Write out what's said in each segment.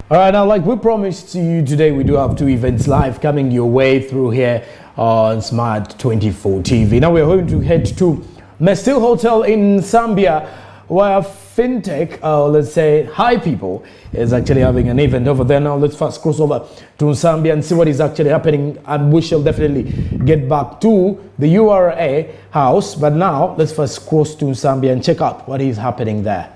All right, now, like we promised to you today, we do have two events live coming your way through here on Smart 24 TV. Now, we're going to head to Mestil Hotel in Zambia, where Fintech, let's say, High People, is actually having an event over there. Now, let's first cross over to Zambia and see what is actually happening. And we shall definitely get back to the URA house. But now, let's first cross to Zambia and check out what is happening there.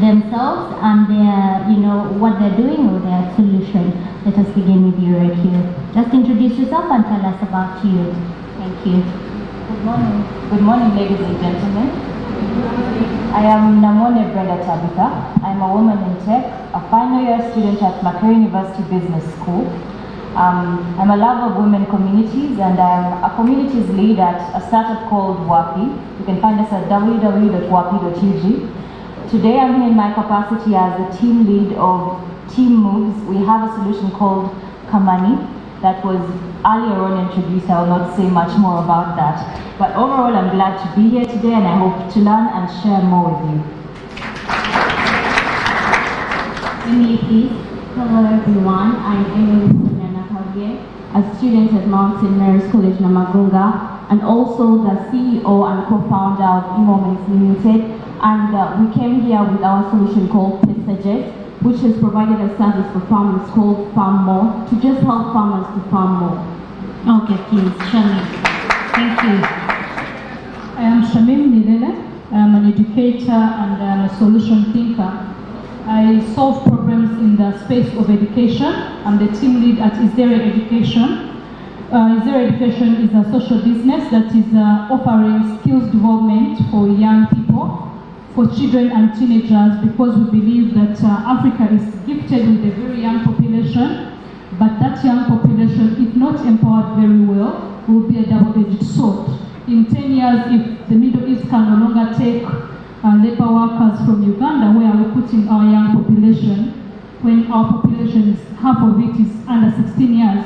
themselves and their, what they're doing or their solution. Let us begin with you right here. Just introduce yourself and tell us about you. Thank you. Good morning. Good morning, ladies and gentlemen. I am Namone Brenda Tabitha. I'm a woman in tech, a final year student at Makerere University Business School. I'm a lover of women communities, and I'm a communities lead at a startup called WAPI. You can find us at www.wapi.ug. Today I'm here in my capacity as the team lead of Team Moves. We have a solution called Kamani that was earlier on introduced. I will not say much more about that. But overall, I'm glad to be here today, and I hope to learn and share more with you. Emily, please. Hello everyone, I'm Emily a student at Mount St. Mary's College Namagunga, and also the CEO and co-founder of eMoments Limited. And we came here with our solution called Pestajet, which has provided a service for farmers called Farm More, to just help farmers to farm more. Okay, please, Shamim. Thank you. I am Shamim Nilele. I am an educator and I am a solution thinker. I solve problems in the space of education. I'm the team lead at Isere Education. Isere Education is a social business that is offering skills development for young people, for children and teenagers, because we believe that Africa is gifted with a very young population, but that young population, if not empowered very well, will be a double-edged sword. In 10 years, if the Middle East can no longer take labor workers from Uganda, where we're putting our young population, when our population is, half of it is under 16 years.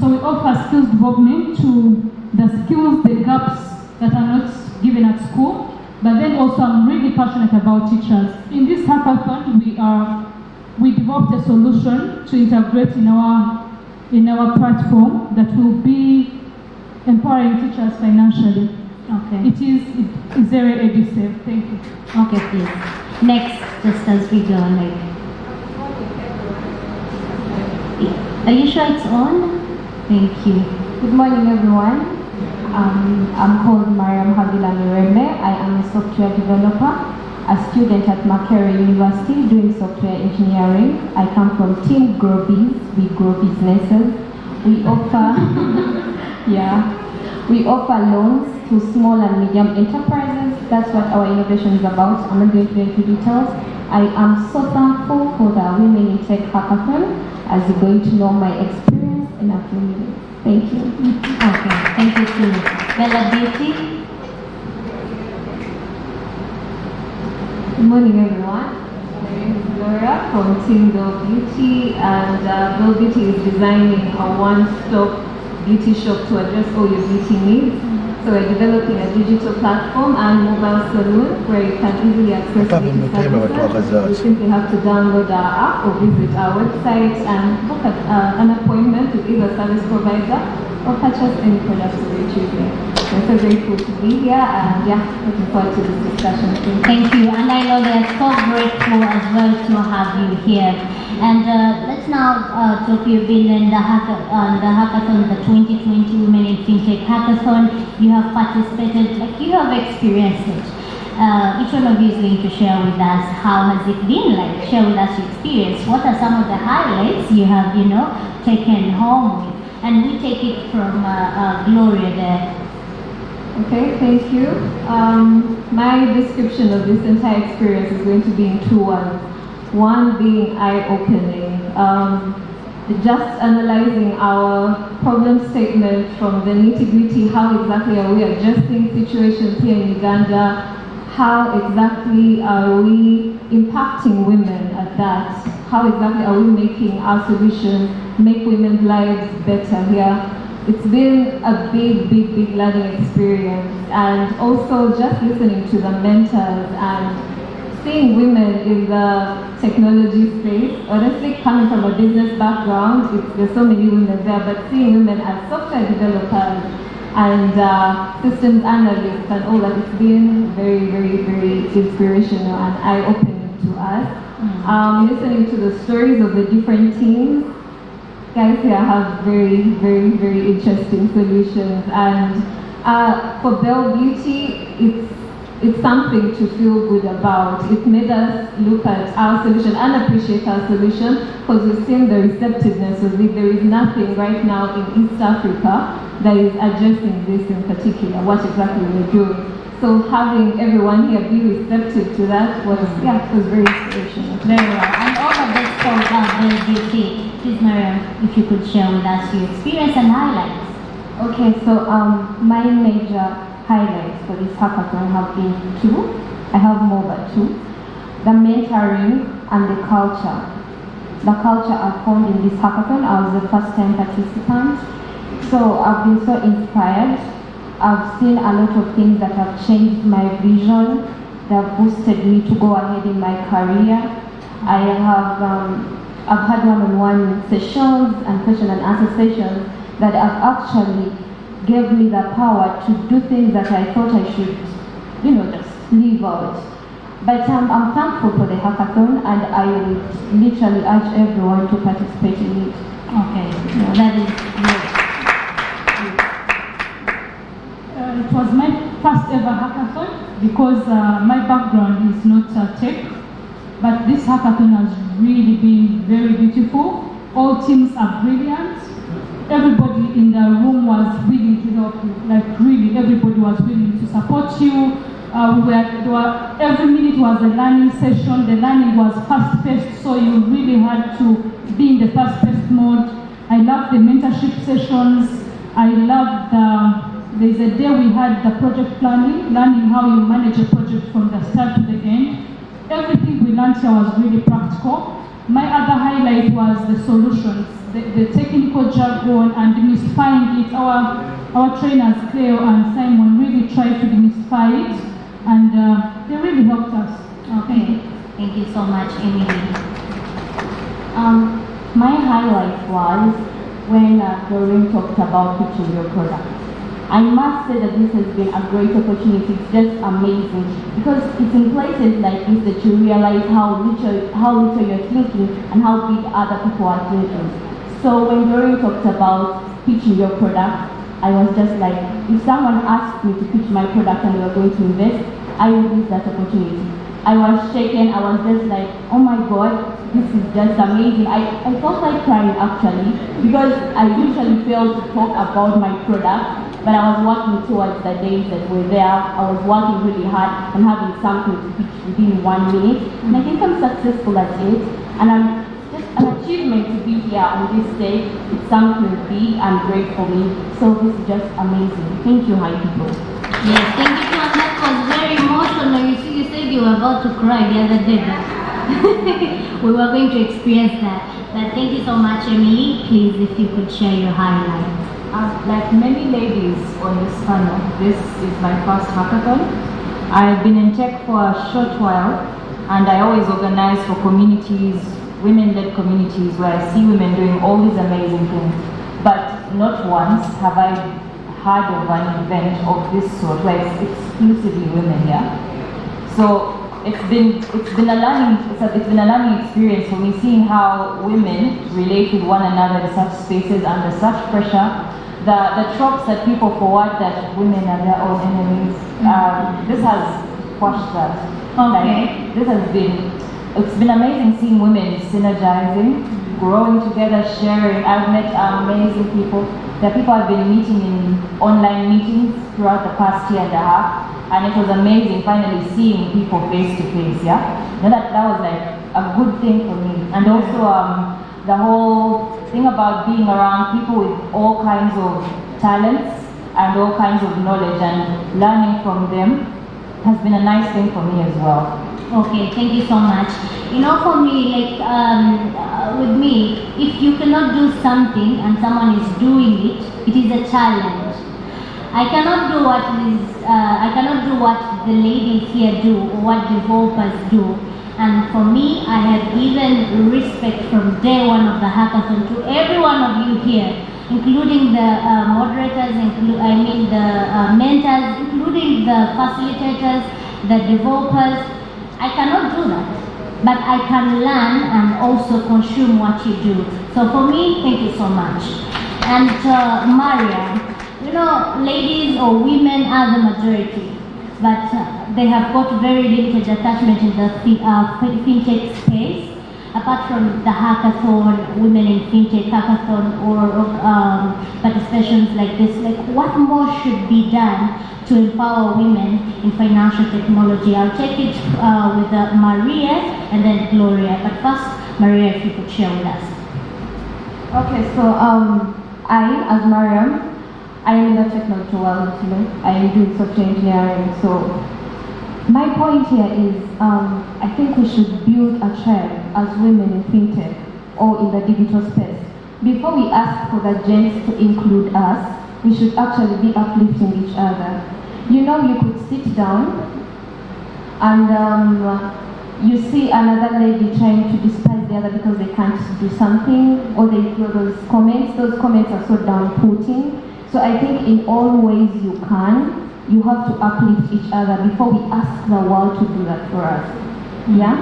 So we offer skills development to the skills, the gaps that are not given at school. But then also I'm really passionate about teachers. In this hackathon, we developed a solution to integrate in our platform that will be empowering teachers financially. Okay. It is very EduSafe. Thank you. Okay, please. Next, just as we go, are you sure it's on? Thank you. Good morning, everyone. I'm called Mariam Habila Mirembe. I am a software developer, a student at Makerere University doing software engineering. I come from Team Grow Biz. We grow businesses. We offer, we offer loans to small and medium enterprises. That's what our innovation is about. I'm not going to go into details. I am so thankful for the Women in Tech Hackathon, as you're going to know my experience in a few minutes. Thank you. Okay, thank you too. Bella Beauty. Good morning, everyone. My name is Laura from Team Bell Beauty, and Bell Beauty is designing a one-stop beauty shop to address all your beauty needs. So we're developing a digital platform and mobile saloon where you can easily access beauty services. You simply have to download our app or visit our website and book an appointment with either service provider or purchase any products you're choosing. We're so grateful to be here, and looking forward to this discussion. Thank you, and I know they're so grateful as well to have you here. And let's now talk. You've been in the hackathon, the 2020 Women in Fintech Hackathon. You have participated, you have experienced it. Each one of you is going to share with us how has it been like. Share with us your experience. What are some of the highlights you have, taken home with? And we take it from Gloria there. Okay, thank you. My description of this entire experience is going to be in 2 words. One being eye-opening. Just analyzing our problem statement from the nitty-gritty, how exactly are we adjusting situations here in Uganda, how exactly are we impacting women at that, how exactly are we making our solution make women's lives better here. It's been a big learning experience, and also just listening to the mentors and seeing women in the technology space. Honestly, coming from a business background, there's so many women there, but seeing women as software developers and systems analysts and all that, it's been very inspirational and eye-opening to us. Listening to the stories of the different teams, guys here have very interesting solutions. And for Bell Beauty, it's something to feel good about. It made us look at our solution and appreciate our solution, because we've seen the receptiveness of it. There is nothing right now in East Africa that is addressing this in particular, what exactly we're doing. So having everyone here be receptive to that was, it was very inspirational. Very well. And all of this falls out very deeply. Please, Mariam, if you could share with us your experience and highlights. Okay, so my major highlights for this hackathon have been two. I have more but two. The mentoring and the culture. The culture I found in this hackathon, I was the first time participant. So I've been so inspired. I've seen a lot of things that have changed my vision, that have boosted me to go ahead in my career. I've had one-on-one sessions and question and answer sessions that have actually gave me the power to do things that I thought I should, just leave out. But I'm thankful for the hackathon, and I would literally urge everyone to participate in it. Okay, that is great. It was my first ever hackathon because my background is not tech, but this hackathon has really been very beautiful. All teams are brilliant. Everybody in the room was willing to help you. Like really, everybody was willing to support you. Every minute was a learning session. The learning was fast-paced, so you really had to be in the fast-paced mode. I loved the mentorship sessions. I loved there's a day we had the project planning, learning how you manage a project from the start to the end. Everything we learned here was really practical. My other highlight was the solutions, the technical jargon and demystifying it. Our trainers, Cleo and Simon, really tried to demystify it, and they really helped us. Okay, thank you so much, Emily. My highlight was when Doreen talked about pitching your product. I must say that this has been a great opportunity. It's just amazing, because it's in places like this that you realize how little you're thinking and how big other people are thinking. So when Doreen talked about pitching your product, I was just like, if someone asked me to pitch my product and we were going to invest, I would use that opportunity. I was shaken. I was just like, oh my God, this is just amazing. I felt like crying actually, because I usually fail to talk about my product, but I was working towards the days that were there. I was working really hard and having something to pitch within 1 minute. And I think I'm successful at it. And I'm just an achievement to be here on this stage. It's something big and great for me. So this is just amazing. Thank you, my people. Yes, thank you, John. That was very emotional. You said you were about to cry the other day. We were going to experience that. But thank you so much, Emily. Please, if you could share your highlights. Like many ladies on this panel, this is my first hackathon. I've been in tech for a short while, and I always organize for communities, women-led communities, where I see women doing all these amazing things. But not once have I heard of an event of this sort where it's exclusively women here. So it's been a learning experience for me, seeing how women relate with one another in such spaces under such pressure. The tropes that people forward that women are their own enemies, this has quashed that. Okay. Like, it's been amazing seeing women synergizing, growing together, sharing. I've met amazing people. There are people I've been meeting in online meetings throughout the past year and a half, and it was amazing finally seeing people face to face. Yeah, and that was like a good thing for me, and also the whole thing about being around people with all kinds of talents and all kinds of knowledge and learning from them has been a nice thing for me as well. Okay, thank you so much. For me, like with me, if you cannot do something and someone is doing it, it is a challenge. I cannot do what the ladies here do or what developers do. And for me, I have given respect from day one of the hackathon to every one of you here, including the moderators, the mentors, including the facilitators, the developers. I cannot do that, but I can learn and also consume what you do. So for me, thank you so much. And Maria, ladies or women are the majority, but they have got very limited attachment in the fintech space. Apart from the hackathon, Women in Fintech hackathon, or participations like this, like what more should be done to empower women in financial technology? I'll take it with Maria and then Gloria. But first, Maria, if you could share with us. Okay, so I, as Mariam, I am in the technology world. I am doing software engineering. So my point here is, I think we should build a tribe as women in fintech or in the digital space. Before we ask for the gents to include us, we should actually be uplifting each other. You know, you could sit down and you see another lady trying to despise the other because they can't do something, or they throw those comments. Those comments are so down-putting. So I think in all ways you have to uplift each other before we ask the world to do that for us. Yeah?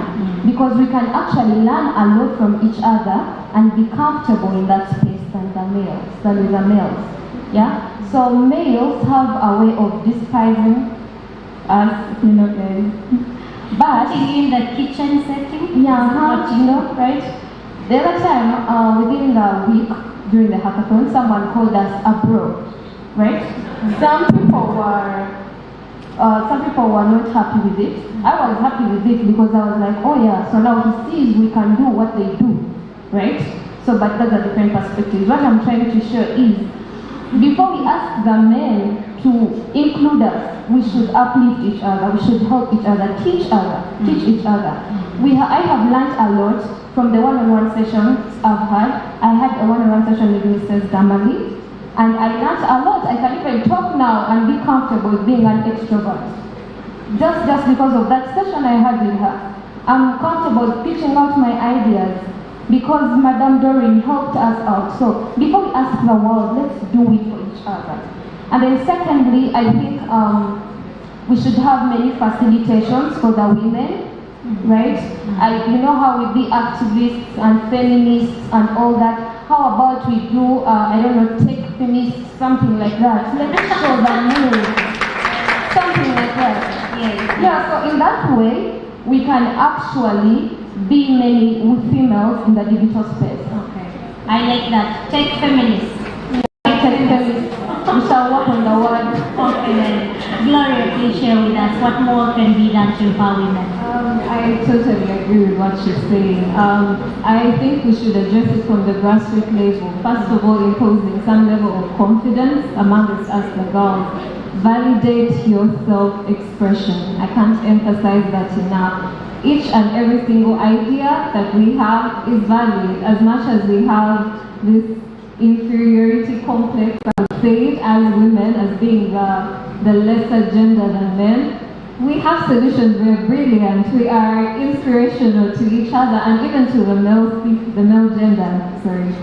Because we can actually learn a lot from each other and be comfortable in that space than with the males. Yeah? So males have a way of despising us, you know, but in the kitchen setting? Yeah, you know, right? The other time, within the week, during the hackathon, someone called us a bro, right? Some people were not happy with it. I was happy with it because I was like, oh yeah, so now he sees we can do what they do, right? So, but that's a different perspective. What I'm trying to show is, before we ask the men to include us, we should uplift each other, we should help each other, teach each other. I have learned a lot from the one-on-one sessions I've had. I had a one-on-one session with Mrs. Damali, and I learned a lot. I can even talk now and be comfortable with being an extrovert. Just because of that session I had with her. I'm comfortable pitching out my ideas because Madame Doreen helped us out. So before we ask the world, let's do it for each other. And then secondly, I think we should have many facilitations for the women, right? You know how we be activists and feminists and all that. How about we do, I don't know, tech feminists, something like that. Let's show the move, something like that. Yeah, so in that way, we can actually be many females in the digital space. Okay, I like that. Tech feminists. Tech feminists. We shall work on the word. Okay then. Gloria, please share with us what more can be done to empower women. I totally agree with what she's saying. I think we should address it from the grassroots level. First of all, imposing some level of confidence amongst us the girls. Validate your self-expression. I can't emphasize that enough. Each and every single idea that we have is valid. As much as we have this inferiority complex, I would say it, as women, as being the lesser gender than men, we have solutions. We're brilliant. We are inspirational to each other and even to the male gender. Sorry.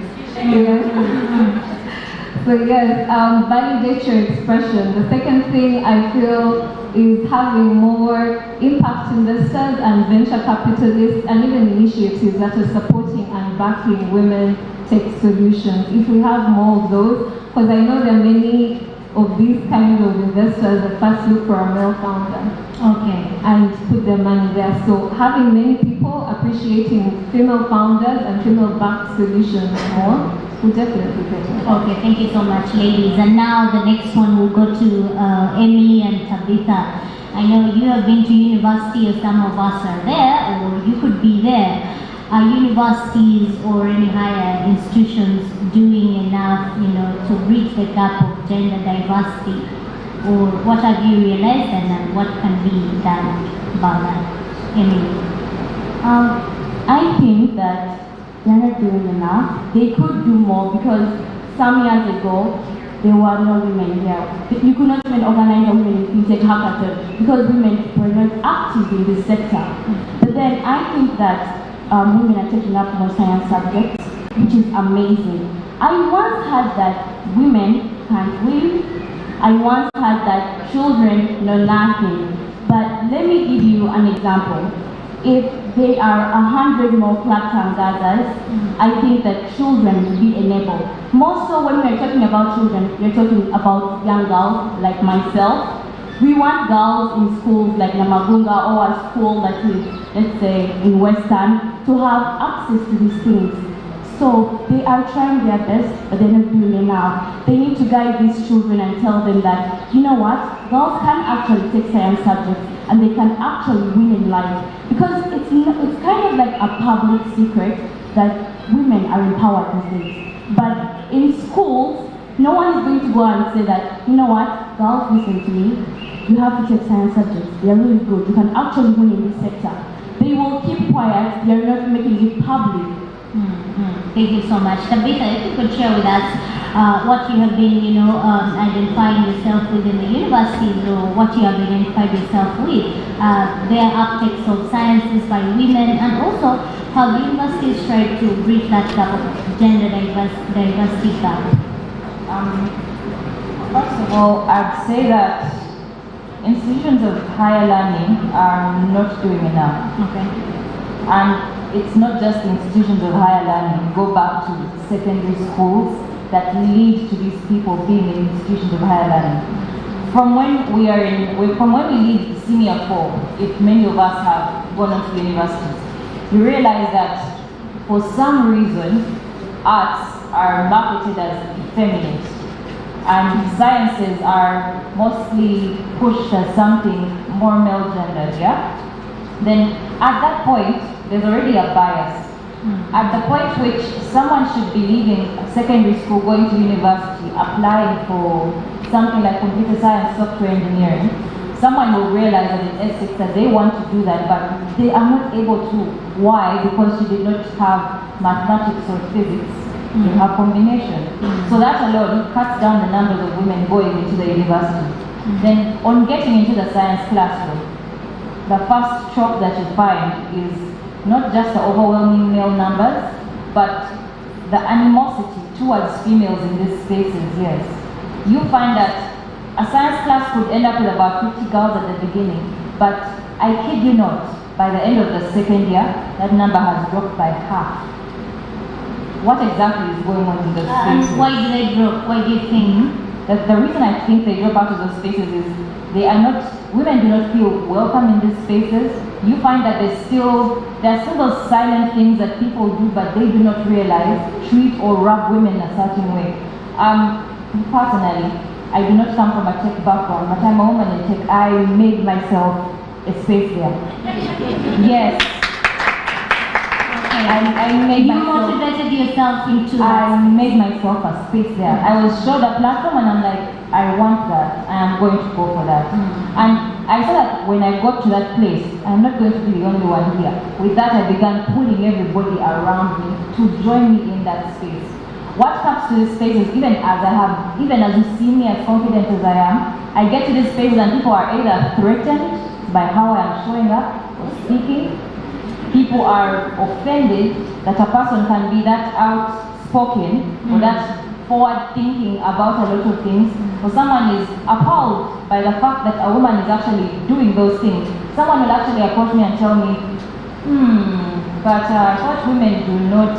So yes, validate your expression. The second thing I feel is having more impact investors and venture capitalists and even initiatives that are supporting and backing women tech solutions. If we have more of those, because I know there are many of these kinds of investors that first look for a male founder. Okay. And put their money there. So having many people appreciating female founders and female-backed solutions more will definitely be better. Okay, thank you so much, ladies. And now the next one will go to Emily and Tabitha. I know you have been to university, or some of us are there, or you could be there. Are universities or any higher institutions doing enough, to bridge the gap of gender diversity? Or what have you realized, and what can be done about that? Emily? I think that they're not doing enough. They could do more because some years ago, there were no women here. You could not even organize a women in fintech hackathon because women were not active in this sector. But then I think that women are taking up more science subjects, which is amazing. I once heard that women can't win. I once heard that children know nothing. But let me give you an example. If there are 100 more platform gathers, I think that children will be enabled. More so when we're talking about children, we're talking about young girls like myself. We want girls in schools like Namagunga or a school that is, let's say, in Western, to have access to these things. So they are trying their best, but they're not doing enough. They need to guide these children and tell them that, you know what, girls can actually take science subjects and they can actually win in life. Because it's kind of like a public secret that women are empowered these days. But in schools, no one is going to go and say that, you know what, girls, listen to me, you have to take science subjects. They are really good. You can actually win in this sector. They will keep quiet. They are not making it public. Thank you so much. Tabitha, if you could share with us what you have been, identifying yourself with in the universities, or what you have identified yourself with, their uptakes of sciences by women, and also how the universities try to bridge that gap of gender diversity gap. First of all, I'd say that institutions of higher learning are not doing enough. Okay. And it's not just institutions of higher learning. Go back to secondary schools that lead to these people being in institutions of higher learning. From when we leave senior 4, if many of us have gone on to universities, you realize that for some reason, arts are marketed as effeminate, and sciences are mostly pushed as something more male-gendered, yeah? Then at that point, there's already a bias. At the point which someone should be leaving secondary school, going to university, applying for something like computer science, software engineering, someone will realize that in ethics that they want to do that, but they are not able to. Why? Because she did not have mathematics or physics in her combination. So that alone cuts down the numbers of women going into the university. Then on getting into the science classroom, the first shock that you find is not just the overwhelming male numbers, but the animosity towards females in these spaces, yes. You find that a science class could end up with about 50 girls at the beginning, but I kid you not, by the end of the second year, that number has dropped by half. What exactly is going on in those spaces? Why do they drop? Why do you think? The reason I think they drop out of those spaces is women do not feel welcome in these spaces. You find that there are still those silent things that people do, but they do not realize, treat or rub women in a certain way. Personally, I do not come from a tech background, but I'm a woman in tech. I made myself a space there. Yes. I made myself. You motivated yourself into. I made myself a space there. I was showed a platform, and I'm like, I want that. I am going to go for that. And I saw that when I got to that place, I'm not going to be the only one here. With that, I began pulling everybody around me to join me in that space. What comes to these spaces, even as you see me as confident as I am, I get to these spaces and people are either threatened by how I am showing up or speaking. People are offended that a person can be that outspoken or that forward thinking about a lot of things, or someone is appalled by the fact that a woman is actually doing those things. Someone will actually approach me and tell me, but I thought women do not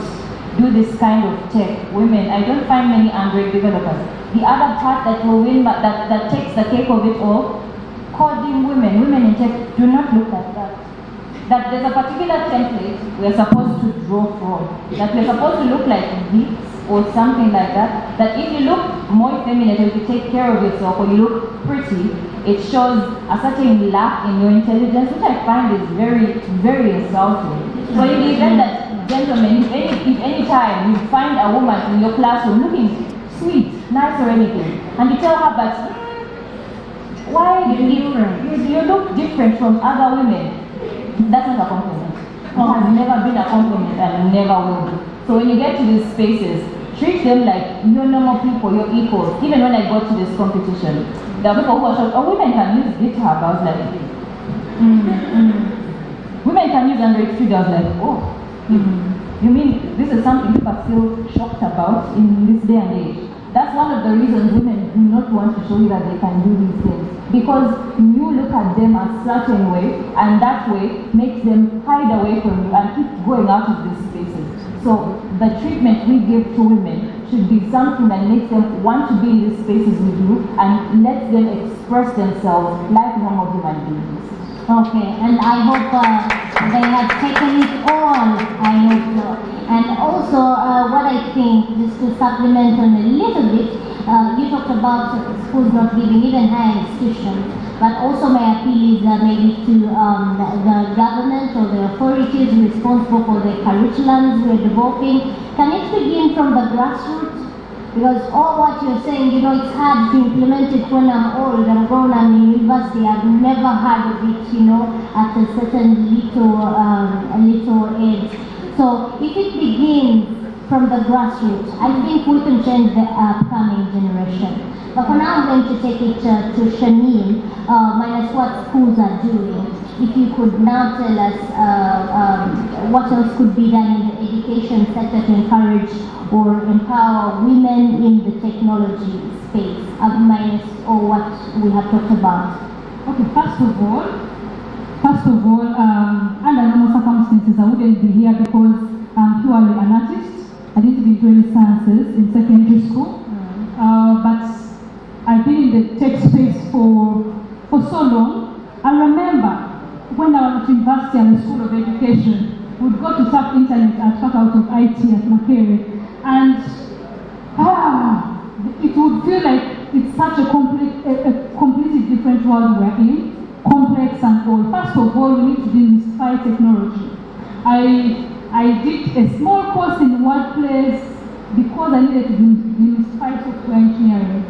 do this kind of tech. Women, I don't find many Android developers. The other part that will win, that takes the cake of it all, coding women in tech do not look like that. That there's a particular template we're supposed to draw from, that we're supposed to look like this or something like that, that if you look more effeminate, or if you take care of yourself, or you look pretty, it shows a certain lack in your intelligence, which I find is very, very insulting. So in the event that, gentlemen, if any time you find a woman in your classroom looking sweet, nice or anything, and you tell her, but why do you look different from other women? That's not a compliment. It has never been a compliment and never will be. So when you get to these spaces, treat them like you're normal people, you're equals. Even when I got to this competition, there are people who are shocked, oh, women can use GitHub. I was like, women can use Android Studio. I was like, oh, you mean this is something people feel shocked about in this day and age? That's one of the reasons women do not want to show you that they can do these things. Because you look at them a certain way, and that way makes them hide away from you and keep going out of these spaces. So the treatment we give to women should be something that makes them want to be in these spaces with you and lets them express themselves like normal human beings. Okay, and I hope they have taken it all. I hope so. And also, what I think, just to supplement on a little bit, you talked about schools not giving even higher institutions, but also my appeal is maybe to the government or the authorities responsible for the curriculums we're developing. Can it begin from the grassroots? Because all what you're saying, you know, it's hard to implement it when I'm old, I'm grown, I'm in university, I've never heard of it, you know, at a certain little age. So if it begins from the grassroots, I think we can change the upcoming generation. But for now, I'm going to take it to Shamim, minus what schools are doing. If you could now tell us what else could be done in the education sector to encourage or empower women in the technology space, minus or what we have talked about. Okay, first of all, under normal circumstances, I wouldn't be here because I'm purely an artist. I didn't do any sciences in secondary school, but I've been in the tech space for so long. I remember when I was at university and the School of Education, we'd go to surf internet at Faculty of IT at Makerere, and it would feel like it's such a completely different world we're in, complex and all. First of all, we need to demystify technology. I did a small course in workplace because I needed to demystify software engineering.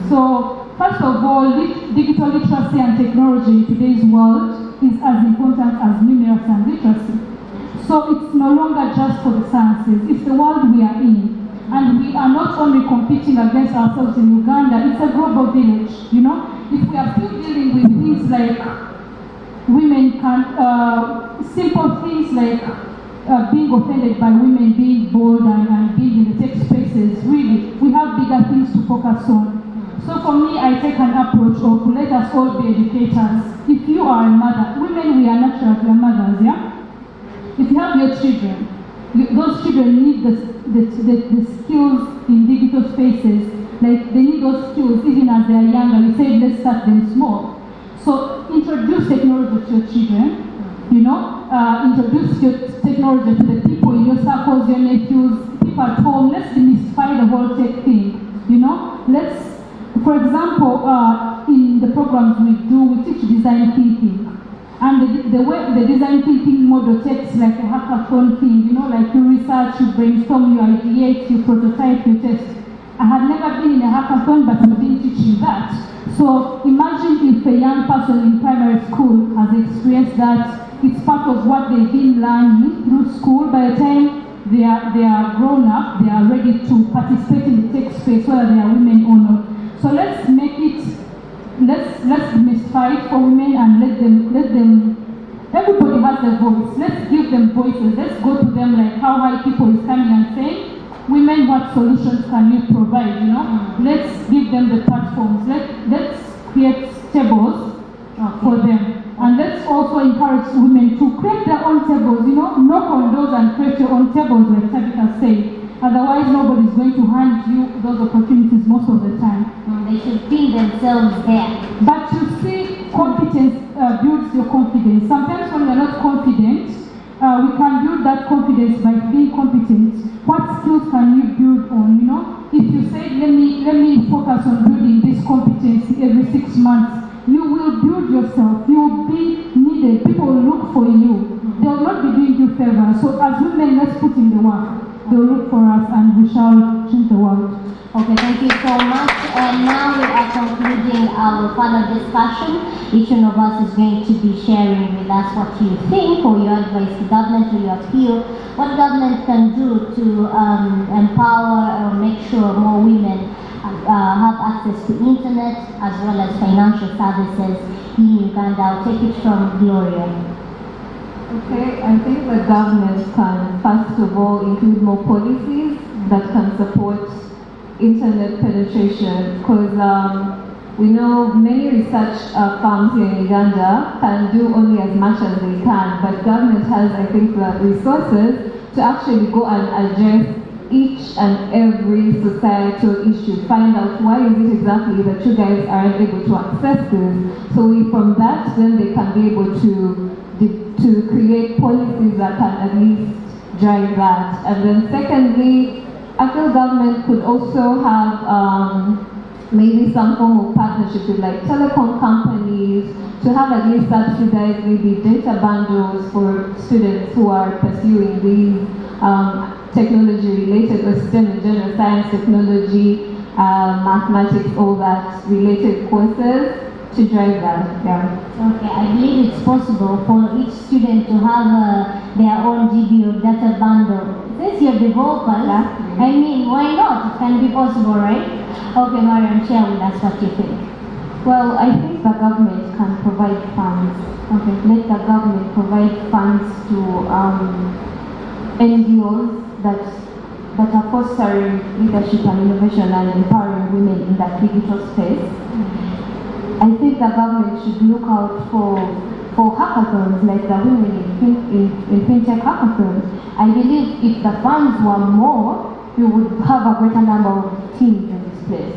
So, first of all, digital literacy and technology in today's world is as important as numeracy and literacy. So it's no longer just for the sciences, it's the world we are in. And we are not only competing against ourselves in Uganda, it's a global village, you know? If we are still dealing with things like women simple things like being offended by women being bold and being in the tech spaces, really, we have bigger things to focus on. So for me, I take an approach of let us all be educators. If you are a mother, women, we are naturally mothers, yeah? If you have your children, those children need the skills in digital spaces. Like they need those skills even as they are younger. We say let's start them small. So introduce technology to your children, you know, introduce your technology to the people in your circles, your nephews, people at home. Let's demystify the whole tech thing, you know. For example, in the programs we do, we teach design thinking. And the way the design thinking model takes like a hackathon thing, you know, like you research, you brainstorm, you ideate, you prototype, you test. I had never been in a hackathon, but we've been teaching that. So imagine if a young person in primary school has experienced that. It's part of what they've been learning through school. By the time they are grown up, they are ready to participate in the tech space, whether they are women or not. So let's make it, let's demystify it for women and let them, everybody has a voice. Let's give them voices. Let's go to them like how High People is coming and saying, women, what solutions can you provide, you know? Let's give them the platforms. Let's create tables for them. And let's also encourage women to create their own tables, you know? Knock on doors and create your own tables, like Tabitha said. Otherwise, nobody's going to hand you those opportunities most of the time. They should feel themselves there. But you see, competence builds your confidence. Sometimes when we're not confident, we can build that confidence by being competent. What skills can you build on, you know? If you say, let me focus on building this competency every 6 months, you will build yourself. You will be needed. People will look for you. They will not be doing you favor. So as women, let's put in the work. They will look for us and we shall change the world. Okay, thank you so much. And now we are concluding our panel discussion. Each one of us is going to be sharing with us what you think or your advice to government or your appeal, what government can do to empower or make sure more women have access to internet as well as financial services in Uganda. I'll take it from Gloria. Okay, I think the government can first of all include more policies that can support internet penetration, because we know many research firms here in Uganda can do only as much as they can, but government has, I think, the resources to actually go and address each and every societal issue, find out why is it exactly that you guys aren't able to access this. So from that, then they can be able to create policies that can at least drive that. And then secondly, I feel government could also have maybe some form of partnership with like telecom companies to have at least subsidized maybe data bundles for students who are pursuing these technology related or STEM in general, science, technology, mathematics, all that related courses to drive that. Yeah. Okay, I believe it's possible for each student to have their own GB or data bundle. Since you're developers, I mean, why not? It can be possible, right? Okay, Mariam, share with us what you think. Well, I think the government can provide funds. Okay, let the government provide funds to NGOs that are fostering leadership and innovation and empowering women in that digital space. I think the government should look out for hackathons like the Women in Fintech hackathons. I believe if the funds were more, we would have a greater number of teams in this place.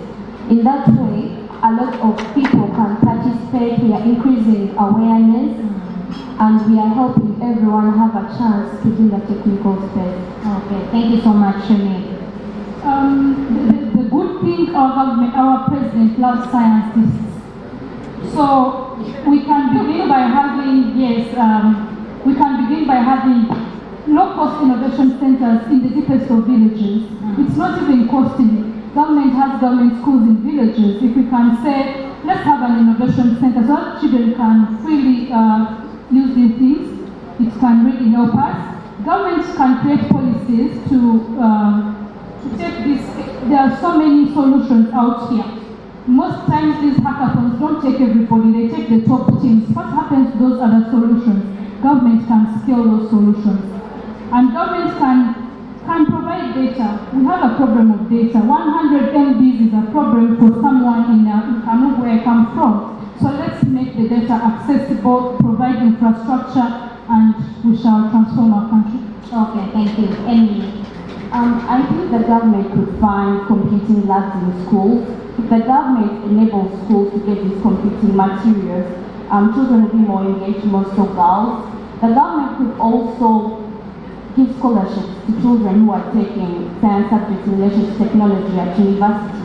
In that way, a lot of people can participate. We are increasing awareness and we are helping everyone have a chance to do the technical space. Okay, thank you so much, Shami. The good thing our president loves scientists. So we can begin by having, low-cost innovation centers in the deepest of villages. It's not even costing. Government has government schools in villages. If we can say, let's have an innovation center so that children can freely use these things, it can really help us. Governments can create policies to take this. There are so many solutions out here. Most times these hackathons don't take everybody, they take the top teams. What happens to those other solutions? Government can scale those solutions. And government can provide data. We have a problem of data. 100 MBs is a problem for someone in Kanu, where I come from. So let's make the data accessible, provide infrastructure, and we shall transform our country. Okay, thank you. Emily. I think the government could fund computing labs in schools. If the government enables schools to get these computing materials, children will be more engaged, most of girls. The government could also give scholarships to children who are taking science subjects in relation to technology at university.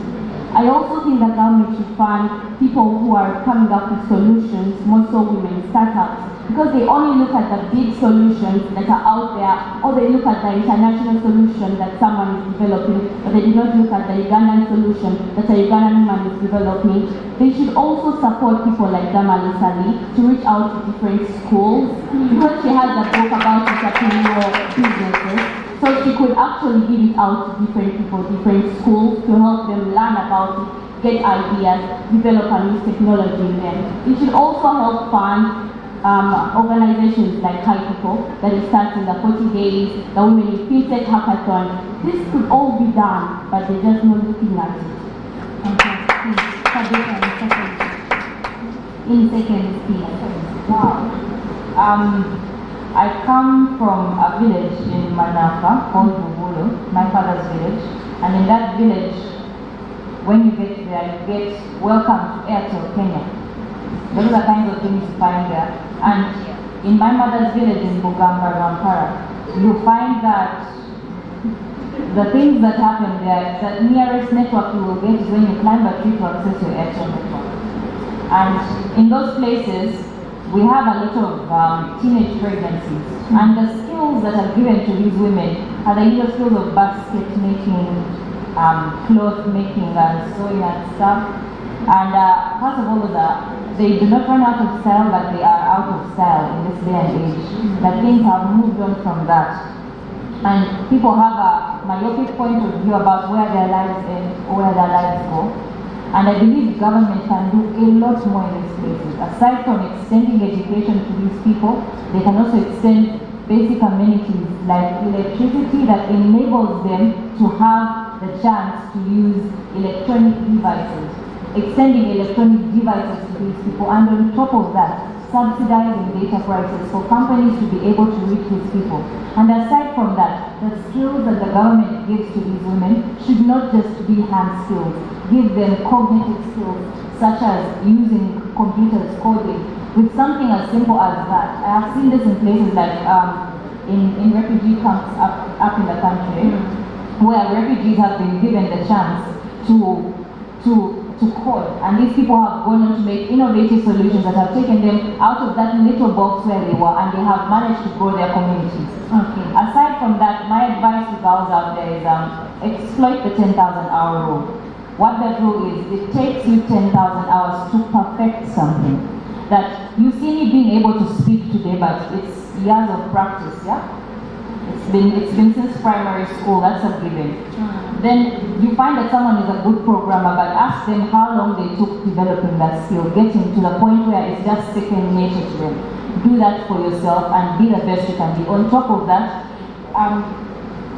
I also think the government should fund people who are coming up with solutions, more so women startups, because they only look at the big solutions that are out there, or they look at the international solution that someone is developing, but they do not look at the Ugandan solution that a Ugandan woman is developing. They should also support people like Damali Sali to reach out to different schools, because she has a book about entrepreneurial businesses. So she could actually give it out to different people, different schools, to help them learn about it, get ideas, develop and use technology in them. It should also help fund organizations like High People that is starting the 40 days, the Women in Fintech hackathon. This could all be done, but they're just not looking at it. In seconds, please. Wow. I come from a village in Manafa called Bubulu, my father's village, and in that village, when you get there, you get welcome to Airtel Kenya. Those are the kinds of things you find there. And in my mother's village in Bugamba, Rampara, you find that the things that happen there, the nearest network you will get is when you climb a tree to access your Airtel network. And in those places, we have a lot of teenage pregnancies, and the skills that are given to these women are the usual skills of basket making, cloth making, and sewing and stuff. And first of all, they do not run out of style, but they are out of style in this day and age. That things have moved on from that, and people have a myopic point of view about where their lives end or where their lives go. And I believe the government can do a lot more in these places. Aside from extending education to these people, they can also extend basic amenities like electricity that enables them to have the chance to use electronic devices. Extending electronic devices to these people, and on top of that, subsidizing data prices for companies to be able to reach these people. And aside from that, the skills that the government gives to these women should not just be hand skills. Give them cognitive skills, such as using computers, coding, with something as simple as that. I have seen this in places like in refugee camps up in the country, where refugees have been given the chance to code, and these people have gone on to make innovative solutions that have taken them out of that little box where they were, and they have managed to grow their communities. Okay. Aside from that, my advice to girls out there is exploit the 10,000 hour rule. What that rule is, it takes you 10,000 hours to perfect something. That you see me being able to speak today, but it's years of practice, yeah? It's been since primary school, that's a given. Then you find that someone is a good programmer, but ask them how long they took developing that skill, getting to the point where it's just second nature to them. Do that for yourself and be the best you can be. On top of that,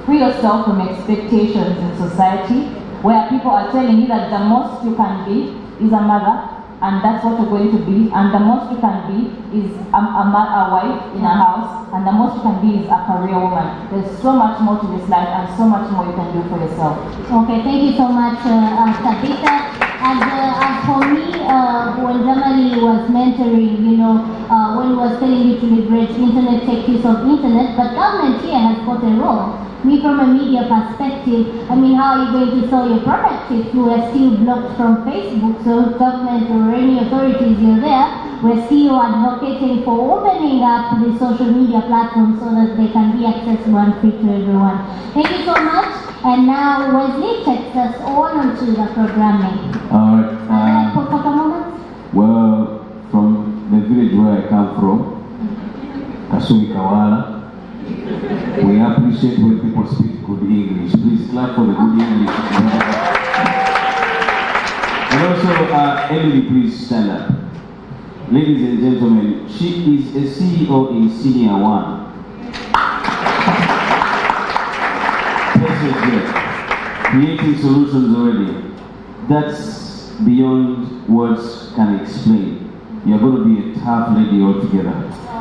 free yourself from expectations in society, where people are telling you that the most you can be is a mother, and that's what you're going to be, and the most you can be is a wife in a house, and the most you can be is a career woman. There's so much more to this life and so much more you can do for yourself. Okay, thank you so much, Tabitha. And as for me, when Jamali was mentoring, when he was telling you to leverage internet, take use of internet, but government here has got a role. Me, from a media perspective, I mean, how are you going to sell your product if you are still blocked from Facebook? So government or any authorities you're there, we're still advocating for opening up the social media platforms so that they can be accessible and free to everyone. Thank you so much. And now Wesley takes us on to the programming. Alright. For a moment. Well, from the village where I come from, Kasumi Kawala, we appreciate when people speak good English. Please clap for the good English. And also, Emily, please stand up. Ladies and gentlemen, she is a CEO in Senior One. Creating solutions already. That's beyond words can explain. You're going to be a tough lady altogether.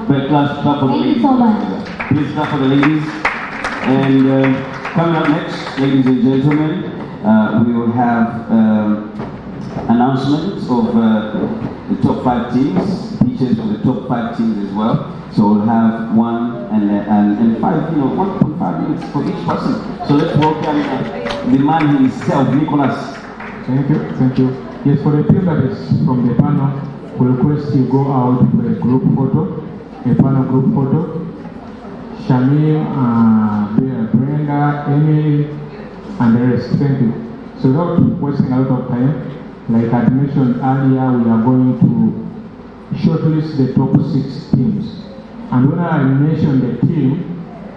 But clap for the ladies. Thank you so much. Please clap for the ladies. And coming up next, ladies and gentlemen, we will have announcements of the top 5 teams, features from the top 5 teams as well. So we'll have 1 and 5, 1.5 minutes for each person. So let's welcome the man himself, Nicholas. Thank you. Yes, for the team that is from the panel, we request you go out for a group photo, a panel group photo. Shamim, Brenda, Emily, and the rest. Thank you. So without wasting a lot of time, like I mentioned earlier, we are going to shortlist the top 6 teams. And when I mention the team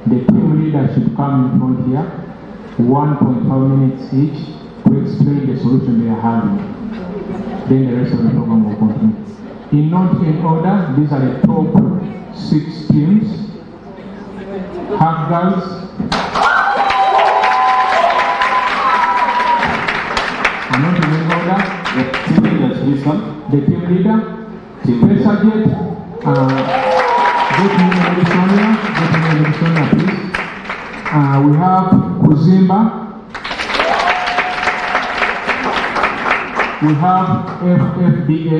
leader should come in front here, 1.5 minutes each, to explain the solution they are having. Then the rest of the program will continue. Not in order, these are the top 6 teams. Half girls. Not in order. The team leaders, please come. The team leader. Pressure jet. Get me Sonia, please. We have Kuzimba. We have FFDA,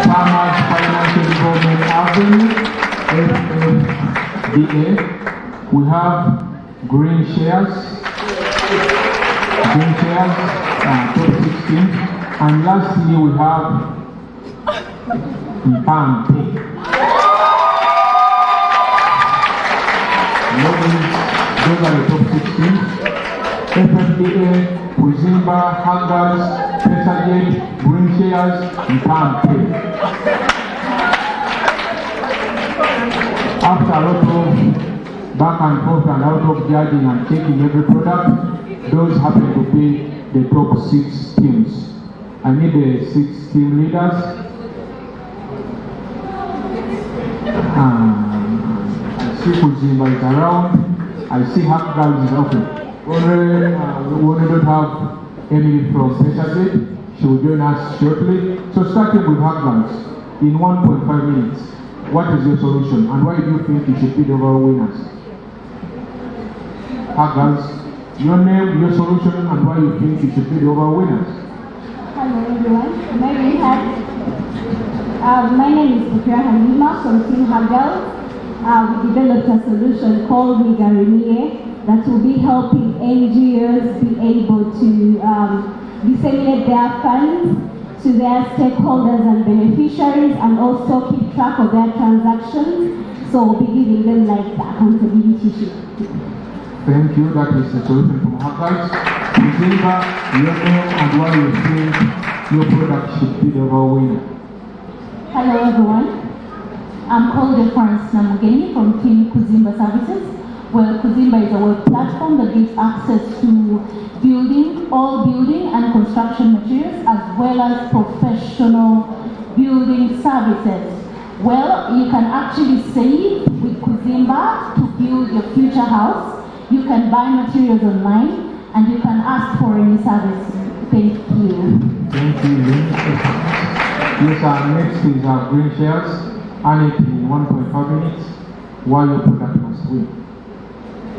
Farmers Financial Development Avenue, FFDA. We have Green Shares, top 16. And lastly, we have Mpampe. Those are the top 16. FFDA, Kuzimba, Hangars, Pesagate, Green Shares, and Mpampe. After a lot of back and forth and out of judging and checking every product, those happen to be the top 6 teams. I need the 6 team leaders. I see Kuzimba is around. I see Half Girls is okay. We don't have Emily from Pesagate. She will join us shortly. So starting with Half Girls. in 1.5 minutes, what is your solution and why do you think you should be the overall winners? Girls, your name, your solution, and why you think you should be the overall winners. Hello everyone, my name is Bukira Halima from Team Hagel. We developed a solution called Migarenie that will be helping NGOs be able to disseminate their funds to their stakeholders and beneficiaries and also keep track of their transactions. So we'll be giving them like the accountability sheet. Thank you. That is the solution from Hackers. December, your name and why you think your product should be the overall winner. Hello everyone. I'm called Florence Namugeni from Team Kuzimba Services. Well, Kuzimba is a web platform that gives access to all building and construction materials as well as professional building services. Well, you can actually save with Kuzimba to build your future house. You can buy materials online and you can ask for any service. Thank you. Thank you, Lynn. Yes, next is our green shares. And it in 1.5 minutes. Why your product must win.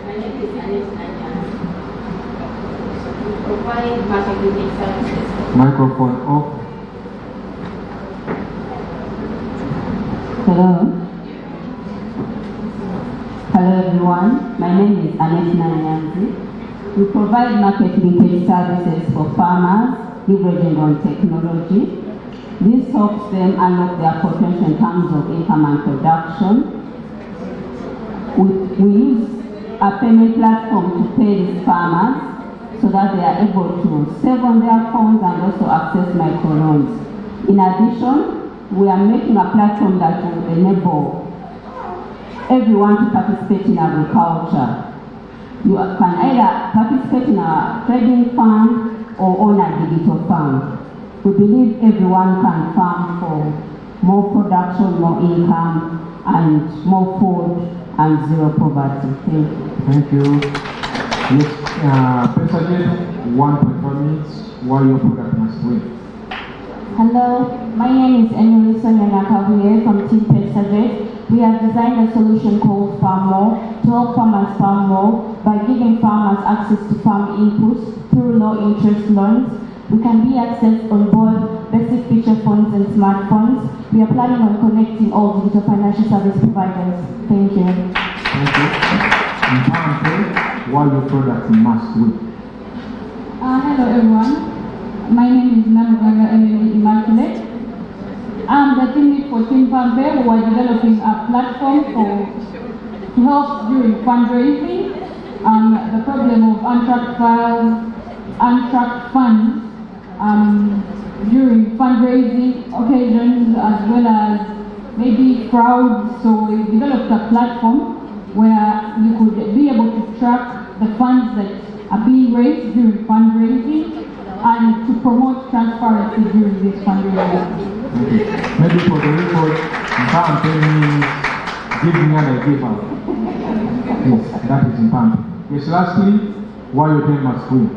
My name is provide marketing services. Microphone off. Hello. Hello everyone. My name is Annette Nanyanzi. We provide marketing services for farmers, leveraging on technology. This helps them unlock their potential in terms of income and production. We use a payment platform to pay these farmers so that they are able to save on their phones and also access microloans. In addition, we are making a platform that will enable everyone to participate in agriculture. You can either participate in a trading fund or own a digital fund. We believe everyone can farm for more production, more income, and more food and zero poverty. Thank you. Thank you. Yes, President, 1.5 minutes. Why your product must win. Hello, my name is Emily Sonia Nakabuye from Team Pexaget. We have designed a solution called Farm More to help farmers farm more by giving farmers access to farm inputs through low-interest loans. We can be accessed on both basic feature phones and smartphones. We are planning on connecting all digital financial service providers. Thank you. Thank you. Why your product must win. Hello everyone. My name is Namuganga Emily Immaculate. I'm the team lead for Team Pampe. We are developing a platform to help during fundraising. The problem of untracked files, untracked funds during fundraising occasions as well as maybe fraud. So we developed a platform where you could be able to track the funds that are being raised during fundraising and to promote transparency during this fundraising. Okay. Maybe for the record, Mpampe means giving and I give out. Yes, that is Mpampe. Yes, lastly, why your team must win.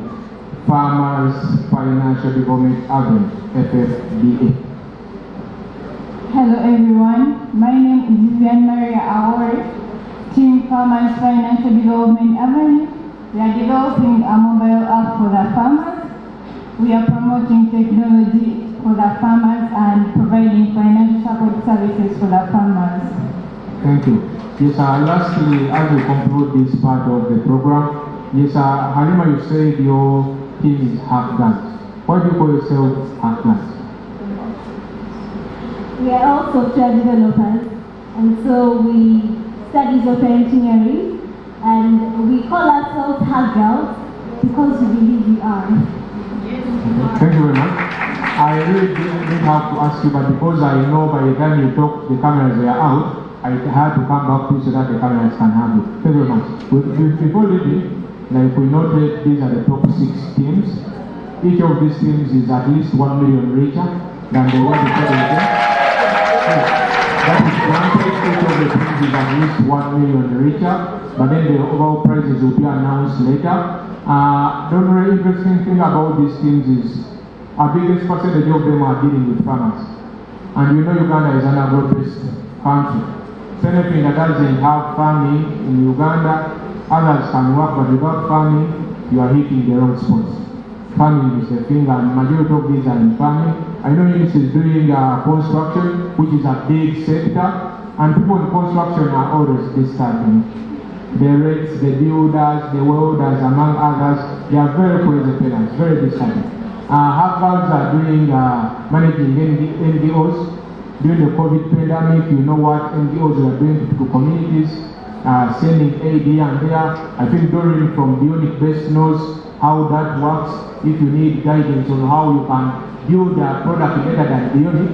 Farmers Financial Development Avenue, FFDA. Hello everyone, my name is Vivian Maria Award, Team Farmers Financial Development Avenue. We are developing a mobile app for the farmers. We are promoting technology for the farmers and providing financial support services for the farmers. Thank you. Yes, lastly, as we conclude this part of the program, yes, Halima, you said your team is half-guns. Why do you call yourself half-guns? We are all software developers, and so we study software engineering, and we call ourselves hard girls because we believe we are. Thank you very much. I really didn't have to ask you, but because I know by the time you talk, the cameras were out, I had to come back to you so that the cameras can have you. Thank you very much. Before leaving, like we noted, these are the top 6 teams. Each of these teams is at least 1 million richer than the one before the game. That is granted, each of the teams is at least 1 million richer, but then the overall prizes will be announced later. The very interesting thing about these teams is a biggest percentage of them are dealing with farmers. And you know Uganda is an agro-based country. So anything that doesn't have farming in Uganda, others can work, but without farming, you are hitting the wrong spots. Farming is the thing, and majority of these are in farming. I know Unis is doing construction, which is a big sector, and people in construction are always disturbing. The rates, the builders, the welders, among others, they are very crazy parents, very disturbing. Harvards are doing managing NGOs. During the COVID pandemic, you know what NGOs are doing to communities, sending aid here and there. I think Doreen from Bionic Best knows how that works. If you need guidance on how you can build a product better than Bionic,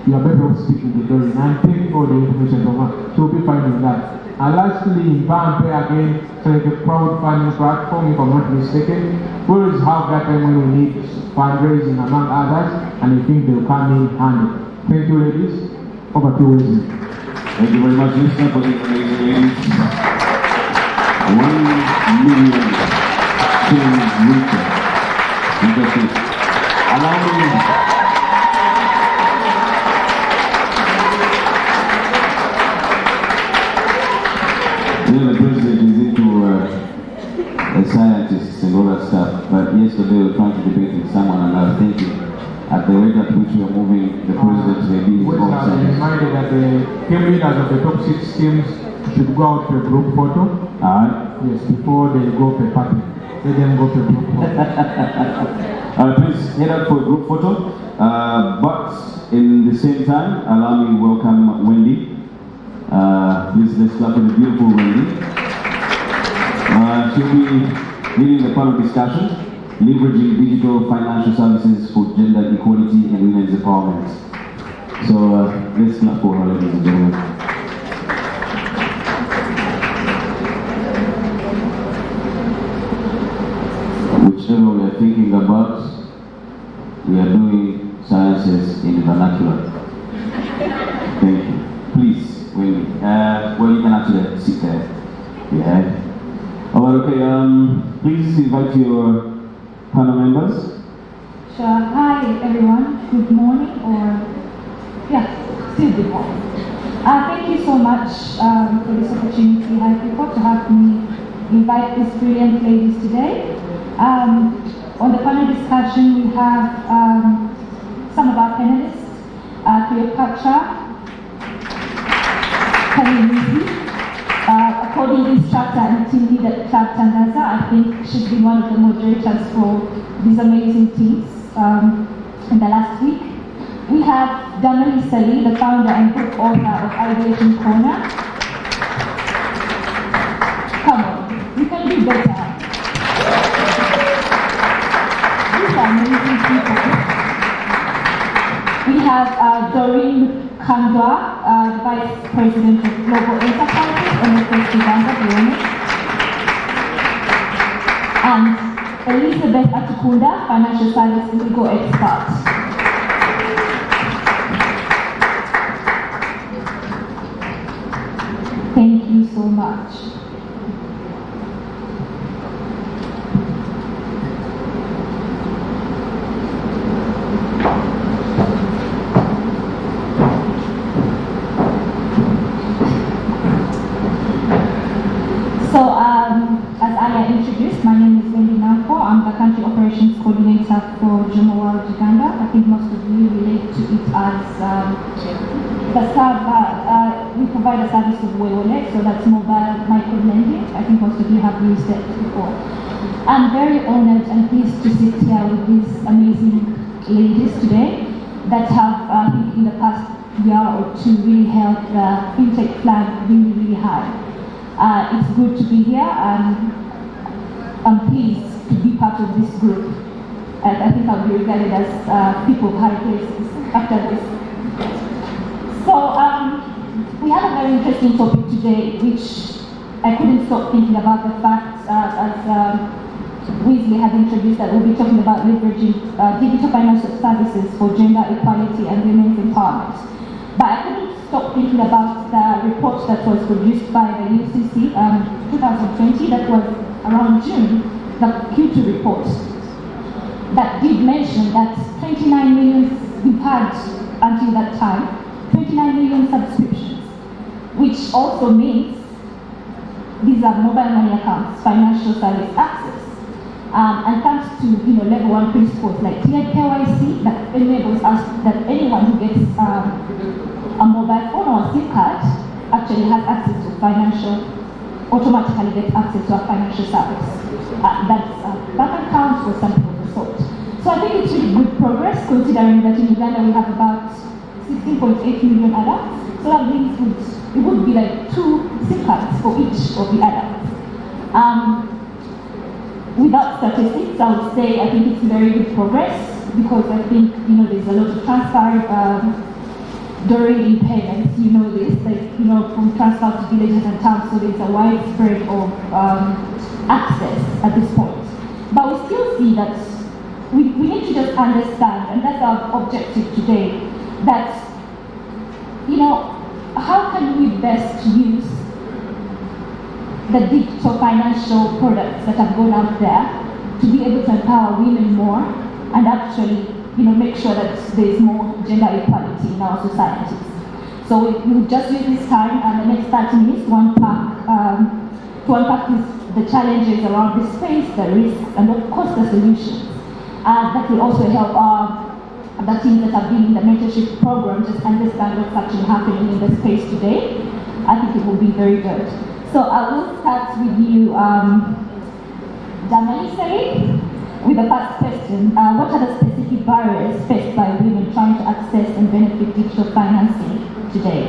you are better off speaking to Doreen and take all the information from her. She'll be fine with that. And lastly, in Bampe again, so like a crowdfunding platform, if I'm not mistaken, we always have that time when we need fundraising among others, and I think they'll come in handy. Thank you, ladies. Over to you. Thank you very much, Mr. for the amazing ladies. 1 million shillings richer. Interesting. Allow me. You know, the president is into scientists and all that stuff, but yesterday we were trying to debate with someone, and I was thinking, at the rate at which we are moving, the president may be involved. Reminded that the team leaders of the top 6 teams should go out for a group photo. Alright. Yes, before they go for a party. Let them go for a group photo. Please head out for a group photo. But in the same time, allow me to welcome Wendy. Please let's clap for the beautiful Wendy. She'll be leading the panel discussion, leveraging digital financial services for gender equality and women's empowerment. So let's clap for her, ladies and gentlemen. Whichever we are thinking about, we are doing sciences in the vernacular. Thank you. Please, Wendy. Well, you can actually sit there. Yeah. Alright, okay, please invite your panel members. Sure. Hi, everyone. Good morning, or still good morning. Thank you so much for this opportunity. I forgot to have me invite these brilliant ladies today. On the panel discussion, we have some of our panelists, Cleopatra, according to instructor and team leader Clark Tandaza. I think she's been one of the moderators for these amazing teams in the last week. We have Damali Sali, the founder and book author of Ideation Corner. Come on, you can do better. These are amazing people. We have Doreen Kandwa, Vice President of Global Enterprises and FORSTERS Uganda, and Elizabeth Atukunda, Financial Service Legal Expert. Thank you so much. As I introduced, my name is Wendy Nanko. I'm the Country Operations Coordinator for Jomo World Uganda. I think most of you relate to it as we provide a service of Wewole, so that's mobile micro-lending. I think most of you have used it before. I'm very honored and pleased to sit here with these amazing ladies today that have, I think, in the past year or two really held the Fintech flag really, really high. It's good to be here, and I'm pleased to be part of this group. And I think I'll be regarded as people of high places after this. So we have a very interesting topic today, which I couldn't stop thinking about the fact, as Weasley had introduced, that we'll be talking about leveraging digital financial services for gender equality and women's empowerment. But I couldn't stop thinking about the report that was produced by the UCC 2020, that was around June, the Q2 report, that did mention that 29 million, we've had until that time, 29 million subscriptions, which also means these are mobile money accounts, financial service access. And thanks to level 1 principles like tiered KYC that enables us that anyone who gets a mobile phone or a SIM card actually has access to automatically gets access to a financial service. That's bank accounts or something of the sort. So I think it's really good progress considering that in Uganda we have about 16.8 million adults. So that means it would be like 2 SIM cards for each of the adults. Without statistics, I would say I think it's very good progress because I think there's a lot of transfer during payments. This from transfer to villages and towns, so there's a widespread of access at this point. But we still see that we need to just understand, and that's our objective today, that how can we best use the digital financial products that have gone out there to be able to empower women more and actually make sure that there's more gender equality in our societies. So we'll just use this time and the next 30 minutes to unpack the challenges around this space, the risks, and of course the solutions. That will also help the teams that have been in the mentorship program just understand what's actually happening in the space today. I think it will be very good. So I will start with you, Damalise, with the first question. What are the specific barriers faced by women trying to access and benefit digital financing today?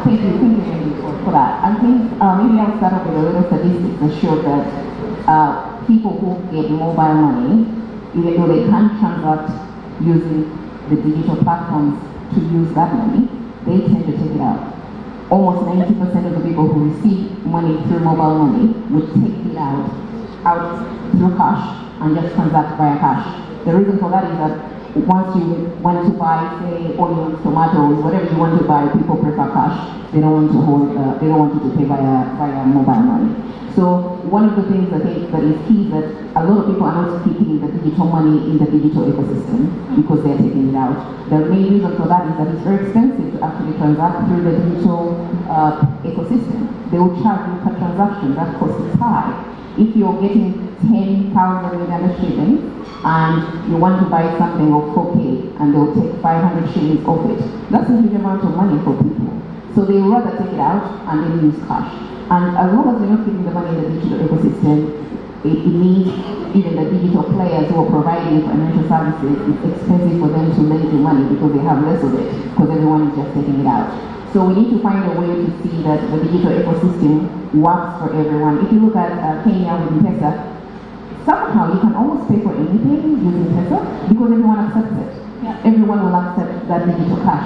Thank you really for that. I think maybe I'll start off with a little statistics to show that people who get mobile money, even though they can't transact using the digital platforms to use that money, they tend to take it out. Almost 90% of the people who receive money through mobile money would take it out through cash and just transact via cash. The reason for that is that once you want to buy, say, onions, tomatoes, whatever you want to buy, people prefer cash. They don't want to hold. They don't want you to pay via mobile money. So one of the things I think that is key is that a lot of people are not keeping the digital money in the digital ecosystem because they're taking it out. The main reason for that is that it's very expensive to actually transact through the digital ecosystem. They will charge you per transaction. That cost is high. If you're getting 10,000 Uganda shillings and you want to buy something of 4K and they'll take 500 shillings off it, that's a huge amount of money for people. So they would rather take it out and then use cash. And as long as they're not keeping the money in the digital ecosystem, it means even the digital players who are providing financial services, it's expensive for them to lend you money because they have less of it, because everyone is just taking it out. So we need to find a way to see that the digital ecosystem works for everyone. If you look at Kenya with M-Pesa, somehow you can almost pay for anything using M-Pesa because everyone accepts it. Yeah. Everyone will accept that digital cash,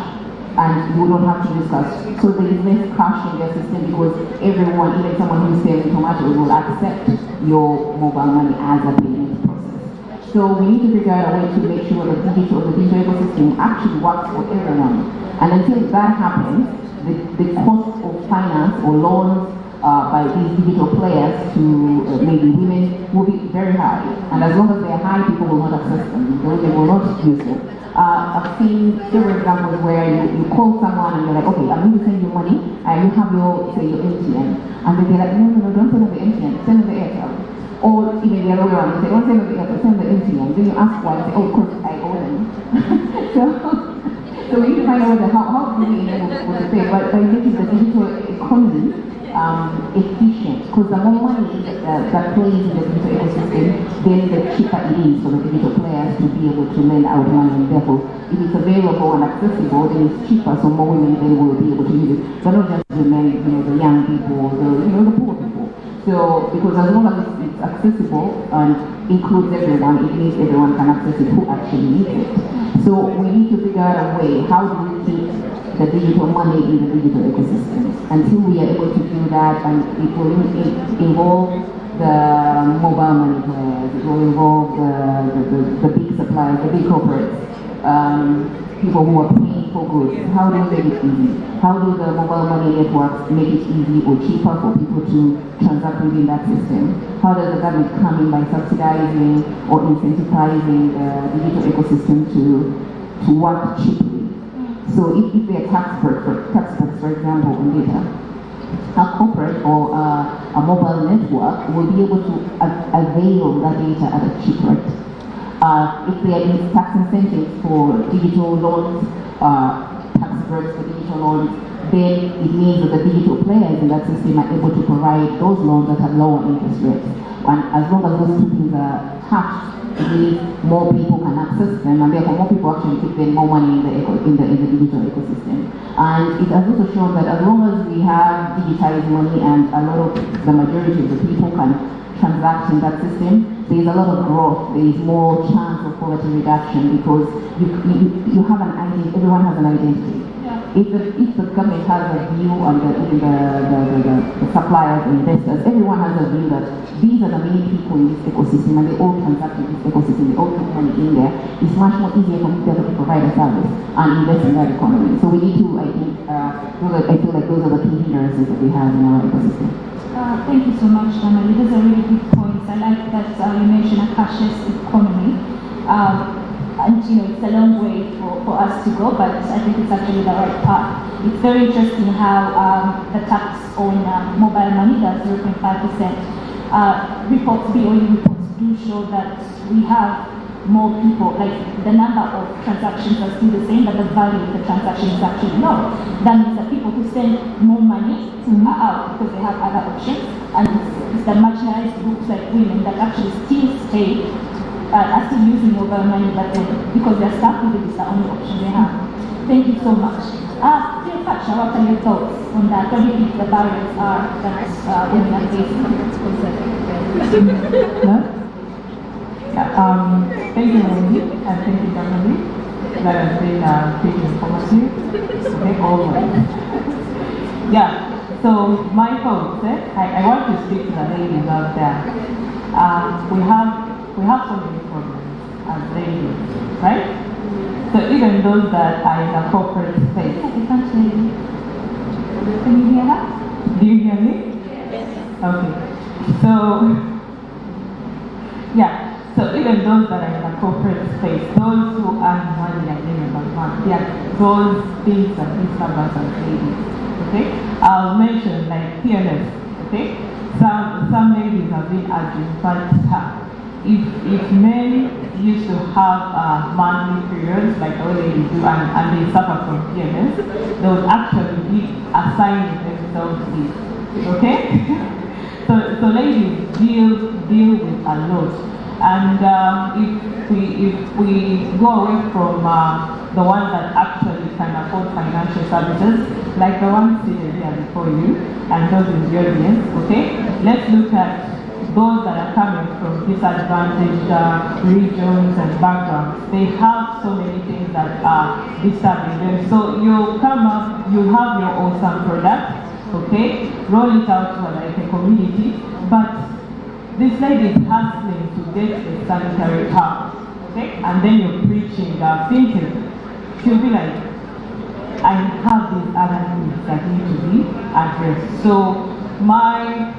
and you don't have to discuss. So there is less cash in their system because everyone, even someone who is selling tomatoes, will accept your mobile money as a payment process. So we need to figure out a way to make sure that the digital ecosystem actually works for everyone. And until that happens, the cost of finance or loans by these digital players to maybe women will be very high. And as long as they're high, people will not access them. They will not use them. I've seen several examples where you call someone and you're like, okay, I'm going to send you money, and you have your MTN. And then they're like, no, don't send them the MTN, send them the Airtel. Or even the other way around, they say, don't send them the Airtel, send them the MTN. Then you ask why, they say, oh, because I owe them. So we need to find out how do we enable people to pay, but by making the digital economy efficient, because the more money that plays in the digital ecosystem, then the cheaper it is for the digital players to be able to lend out money. And therefore, if it's available and accessible, then it's cheaper, so more women then will be able to use it. But not just the men, the young people, the poor people. So, because as long as it's accessible and includes everyone, it means everyone can access it who actually needs it. So we need to figure out a way, how do we keep the digital money in the digital ecosystem? Until we are able to do that, and it will involve the mobile money players, it will involve the big suppliers, the big corporates, people who are paying for goods. How do we make it easy? How do the mobile money networks make it easy or cheaper for people to transact within that system? How does the government come in by subsidizing or incentivizing the digital ecosystem to work cheaply? So if we are tax breaks, for example, on data, a corporate or a mobile network will be able to avail that data at a cheap rate. If there is tax incentives for digital loans, tax breaks for digital loans, then it means that the digital players in that system are able to provide those loans at a lower interest rates. And as long as those two things are touched, it means more people can access them, and therefore more people actually keep getting more money in the digital ecosystem. And it has also shown that as long as we have digitized money and the majority of the people can transact in that system, there is a lot of growth. There is more chance of poverty reduction because you have an identity. Everyone has an identity. Yeah. If the government has a view, and the suppliers and investors, everyone has a view that these are the main people in this ecosystem and they all transact in this ecosystem, they all put money in there, it's much more easier for people to provide a service and invest in that economy. So we need to, I think, I feel like those are the key hindrances that we have in our ecosystem. Thank you so much, Damali. Those are really good points. I like that you mentioned a cashless economy. And it's a long way for us to go, but I think it's actually the right path. It's very interesting how the tax on mobile money, that's 0.5%. BOE reports do show that we have more people, like the number of transactions are still the same, but the value of the transaction is actually low. That means that people who spend more money are out because they have other options, and it's the marginalized groups like women that actually still stay, are still using mobile money, but then because they're stuck with it, it's the only option they have. Thank you so much. Dear Pacha, what are your thoughts on that? What do you think the barriers are that women are facing? Thank you, Wendy, and thank you, Damali. That has been pretty informative. Okay, always. Yeah, so my thoughts, I want to speak to the ladies out there. We have so many problems as ladies, right? So even those that are in a corporate space. I can't hear you. Can you hear her? Do you hear me? Yes. Okay. So, yeah. So even those that are in a corporate space, those who earn money and live about month, those things that disturb us as ladies. Okay? I'll mention like PMS. Okay? Some ladies have been arguing, but if men used to have monthly periods like all ladies do and they suffer from PMS, they would actually be assigning themselves leave. Okay? so ladies deal with a lot. And if we go away from the ones that actually can afford financial services, like the ones seated here before you and those in the audience, okay? Let's look at those that are coming from disadvantaged regions and backgrounds. They have so many things that are disturbing them. So you come up, you have your awesome product, okay? Roll it out to like a community, but this lady is hustling to get a sanitary pad, okay? And then you're preaching Fintech. She'll be like, I have these other needs that need to be addressed. So my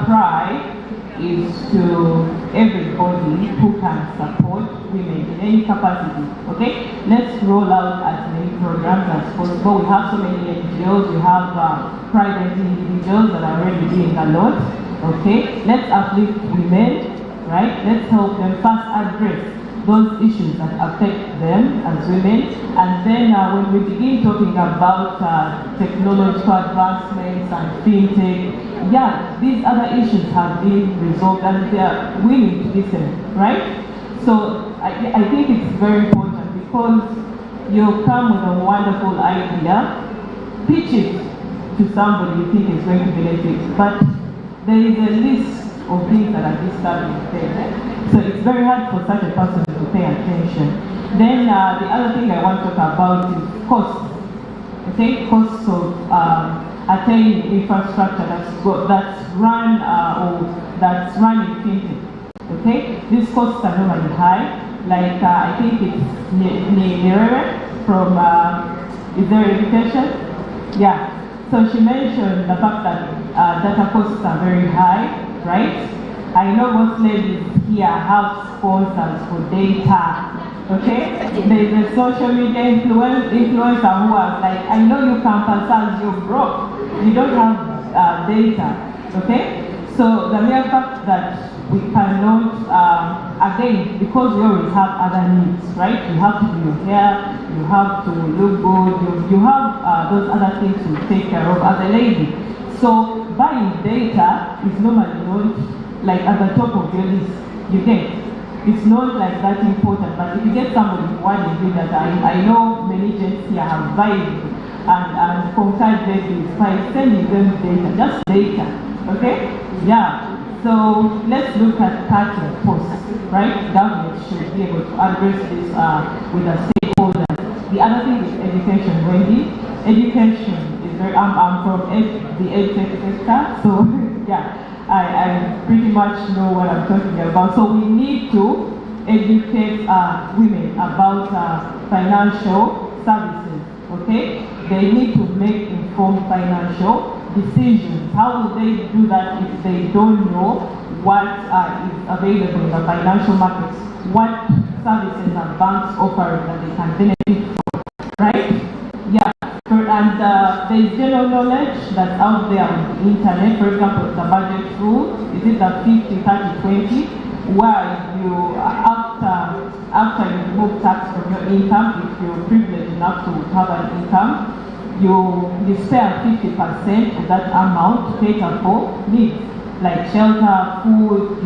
pride is to everybody who can support women in any capacity, okay? Let's roll out as many programs as possible. We have so many NGOs, we have private individuals that are already doing a lot. Okay, let's uplift women, right? Let's help them first address those issues that affect them as women. And then when we begin talking about technological advancements and fintech, these other issues have been resolved and they are willing to listen, right? So I think it's very important because you come with a wonderful idea, pitch it to somebody you think is going to benefit. But there is a list of things that are disturbing there. So it's very hard for such a person to pay attention. Then the other thing I want to talk about is costs. Okay, costs of attaining infrastructure that's run in fintech. Okay, these costs are normally high. Like I think it's Nirere from Is There Education? Yeah. So she mentioned the fact that data costs are very high, right? I know most ladies here have sponsors for data, Okay? There's a social media influencer who was like, I know you can consult, you're broke, you don't have data. Okay? So the mere fact that we cannot, again, because we always have other needs, right? You have to do your hair, you have to look good, you have those other things to take care of as a lady. So buying data is normally not like at the top of your list. You get, it's not like that important, but if you get somebody who wants to do that, I know many gents here have vibed and conquered babies by sending them data, just data, okay? Yeah, so let's look at tracking posts, right? Government should be able to address this with the stakeholders. The other thing is education, Wendy. Education is very, I'm from the EdTech sector, so yeah, I pretty much know what I'm talking about. So we need to educate women about financial services, okay? They need to make informed financial decisions. How will they do that if they don't know what is available in the financial markets? What services are banks offering that they can benefit from, right? Yeah, and there is general knowledge that's out there on the internet. For example, the budget rule, is it the 50-30-20, where you, after you remove tax from your income, if you're privileged enough to have an income, you spare 50% of that amount to cater for needs, like shelter, food,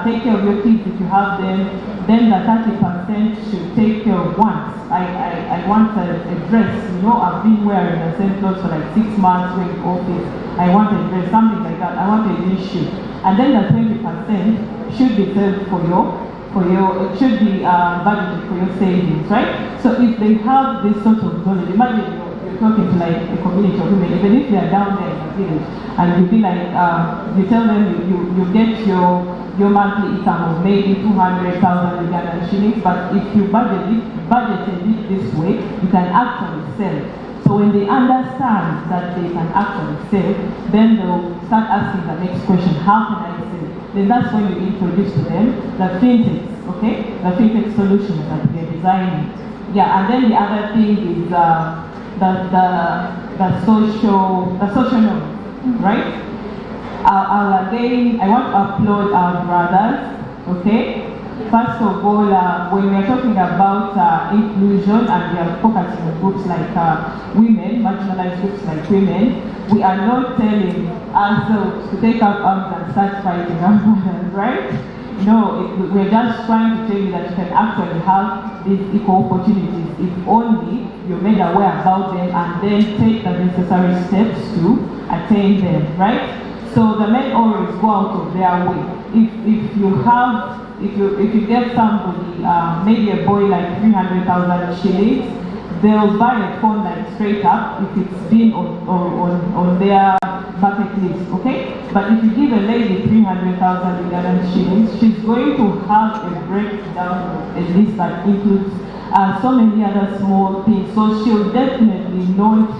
take care of your kids if you have them. Then the 30% should take care of wants. I want a dress, I've been wearing the same clothes for like 6 months going to office. I want a dress, something like that. I want a new shoe. And then the 20% should be saved it should be budgeted for your savings, right? So if they have this sort of knowledge, imagine you're talking to like a community of women, even if they're down there in the village, and you be like, you tell them you get your monthly income of maybe 200,000 Ugandan shillings, but if you budgeted it this way, you can actually sell. So when they understand that they can actually sell, then they'll start asking the next question, how can I sell? Then that's when you introduce to them the fintechs, okay? The fintech solutions that we are designing. Yeah, and then the other thing is the social norms, right? I want to applaud our brothers, okay? First of all, when we are talking about inclusion and we are focusing on groups like women, marginalized groups like women, we are not telling ourselves to take up arms and start fighting our brothers, right? No, we're just trying to tell you that you can actually have these equal opportunities if only you're made aware about them and then take the necessary steps to attain them, right? So the men always go out of their way. If you get somebody, maybe a boy like 300,000 shillings, they'll buy a phone like straight up if it's been on their bucket list, okay? But if you give a lady 300,000 shillings, she's going to have a breakdown, a list that includes so many other small things. So she'll definitely not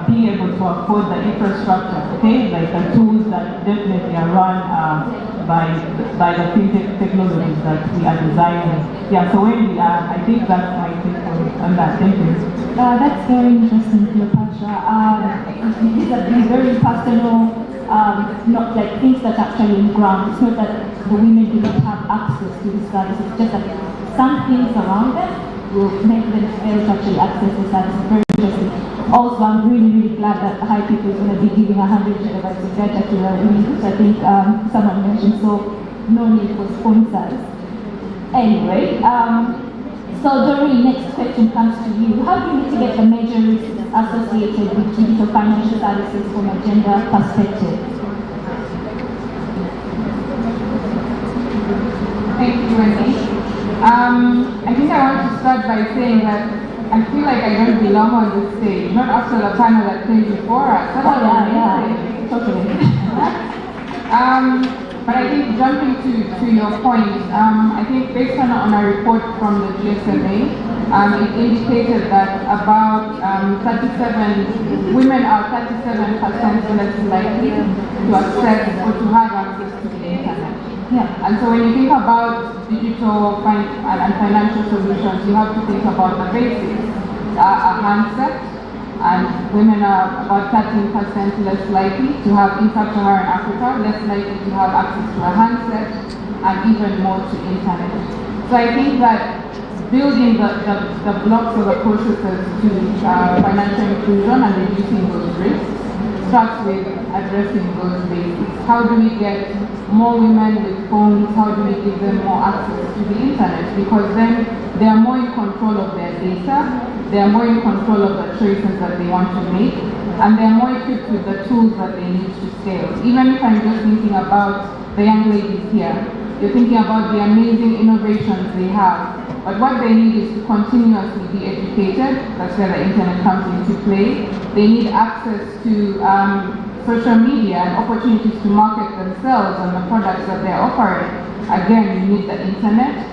be able to afford the infrastructure, okay? Like the tools that definitely are run by the fintech technologies that we are designing. Yeah, so when I think that's my take on that. Thank you. That's very interesting, Cleopatra. These are very personal, not like things that are actually in ground. It's not that the women do not have access to this service. It's just that some things around them will make them able to actually access the service. It's very interesting. Also, I'm really glad that High People is going to be giving 100 gigabytes of data to the women. I think someone mentioned, so no need for sponsors. Anyway, so Doreen, next question comes to you. How do you mitigate the major risks associated with digital financial services from a gender perspective? Thank you, Wendy. I think I want to start by saying that I feel like I don't belong on this stage, not after the panel that came before us. Totally. But I think jumping to your point, I think based on a report from the GSMA, it indicated that about women are 37% less likely to access or to have access to the internet. Yeah. And so when you think about digital and financial solutions, you have to think about the basics. A handset, and women are about 13% less likely to have, in sub-Saharan Africa, less likely to have access to a handset, and even more to internet. So I think that building the blocks or the processes to financial inclusion and reducing those risks starts with addressing those basics. How do we get more women with phones? How do we give them more access to the internet? Because then they are more in control of their data, they are more in control of the choices that they want to make, and they are more equipped with the tools that they need to scale. Even if I'm just thinking about the young ladies here, you're thinking about the amazing innovations they have, but what they need is to continuously be educated. That's where the internet comes into play. They need access to social media and opportunities to market themselves and the products that they're offering. Again, you need the internet.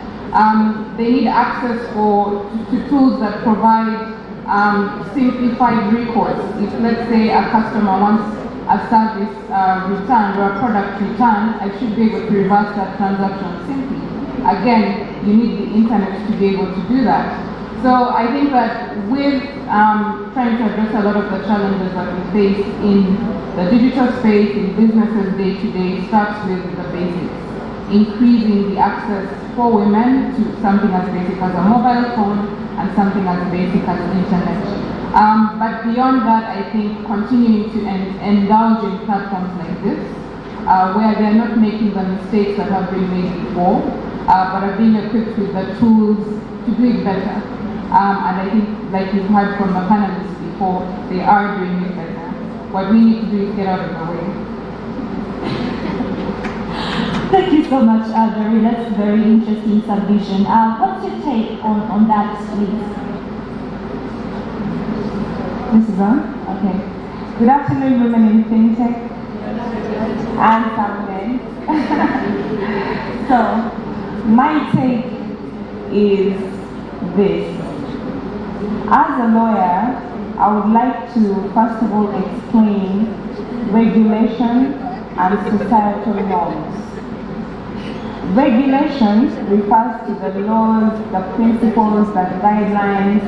They need access to tools that provide simplified recourse. If, let's say, a customer wants a service returned or a product returned, I should be able to reverse that transaction simply. Again, you need the internet to be able to do that. So I think that with trying to address a lot of the challenges that we face in the digital space, in businesses day to day, starts with the basics. Increasing the access for women to something as basic as a mobile phone and something as basic as internet. But beyond that, I think continuing to indulge in platforms like this, where they're not making the mistakes that have been made before, but are being equipped with the tools to do it better. And I think, like you've heard from the panelists before, they are doing it better. What we need to do is get out of the way. Thank you so much, Doreen. That's a very interesting submission. What's your take on that, please? This is on? Okay. Good afternoon, women in Fintech and some men. So, my take is this. As a lawyer, I would like to first of all explain regulation and societal norms. Regulation refers to the laws, the principles, the guidelines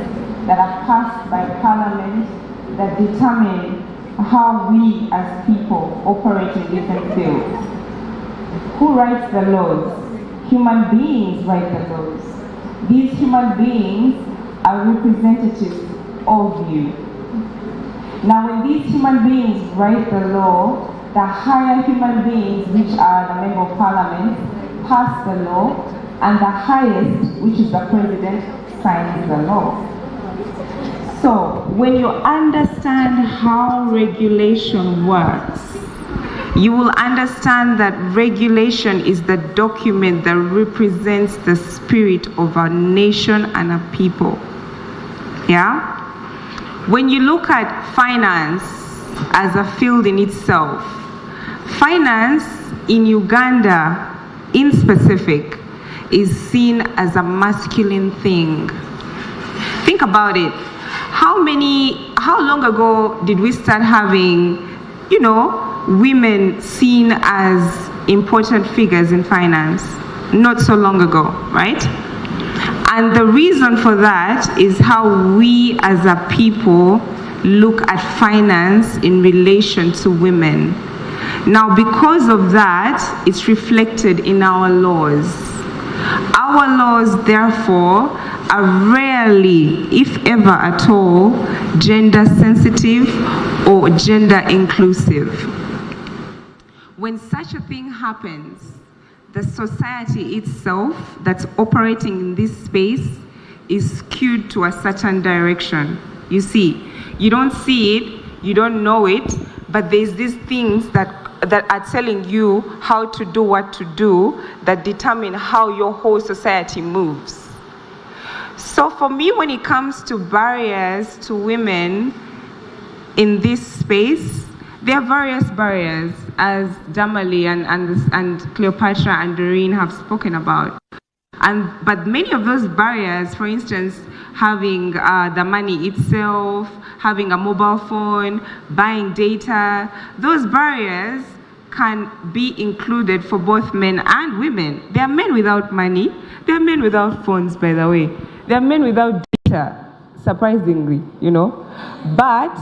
that are passed by Parliament that determine how we as people operate in different fields. Who writes the laws? Human beings write the laws. These human beings are representatives of you. Now, when these human beings write the law, the higher human beings, which are the member of Parliament, pass the law, and the highest, which is the president, signs the law. So, when you understand how regulation works, you will understand that regulation is the document that represents the spirit of a nation and a people. Yeah? When you look at finance as a field in itself, finance in Uganda, in specific, is seen as a masculine thing. Think about it. How long ago did we start having, women seen as important figures in finance? Not so long ago, right? And the reason for that is how we as a people look at finance in relation to women. Now, because of that, it's reflected in our laws. Our laws, therefore, are rarely, if ever at all, gender sensitive or gender inclusive. When such a thing happens, the society itself that's operating in this space is skewed to a certain direction. You see, you don't see it, you don't know it, but there's these things that are telling you how to do what to do that determine how your whole society moves. So for me, when it comes to barriers to women in this space, there are various barriers, as Damali and Cleopatra and Doreen have spoken about. But many of those barriers, for instance, having the money itself, having a mobile phone, buying data, those barriers can be included for both men and women. There are men without money. There are men without phones, by the way. There are men without data, surprisingly, you know. But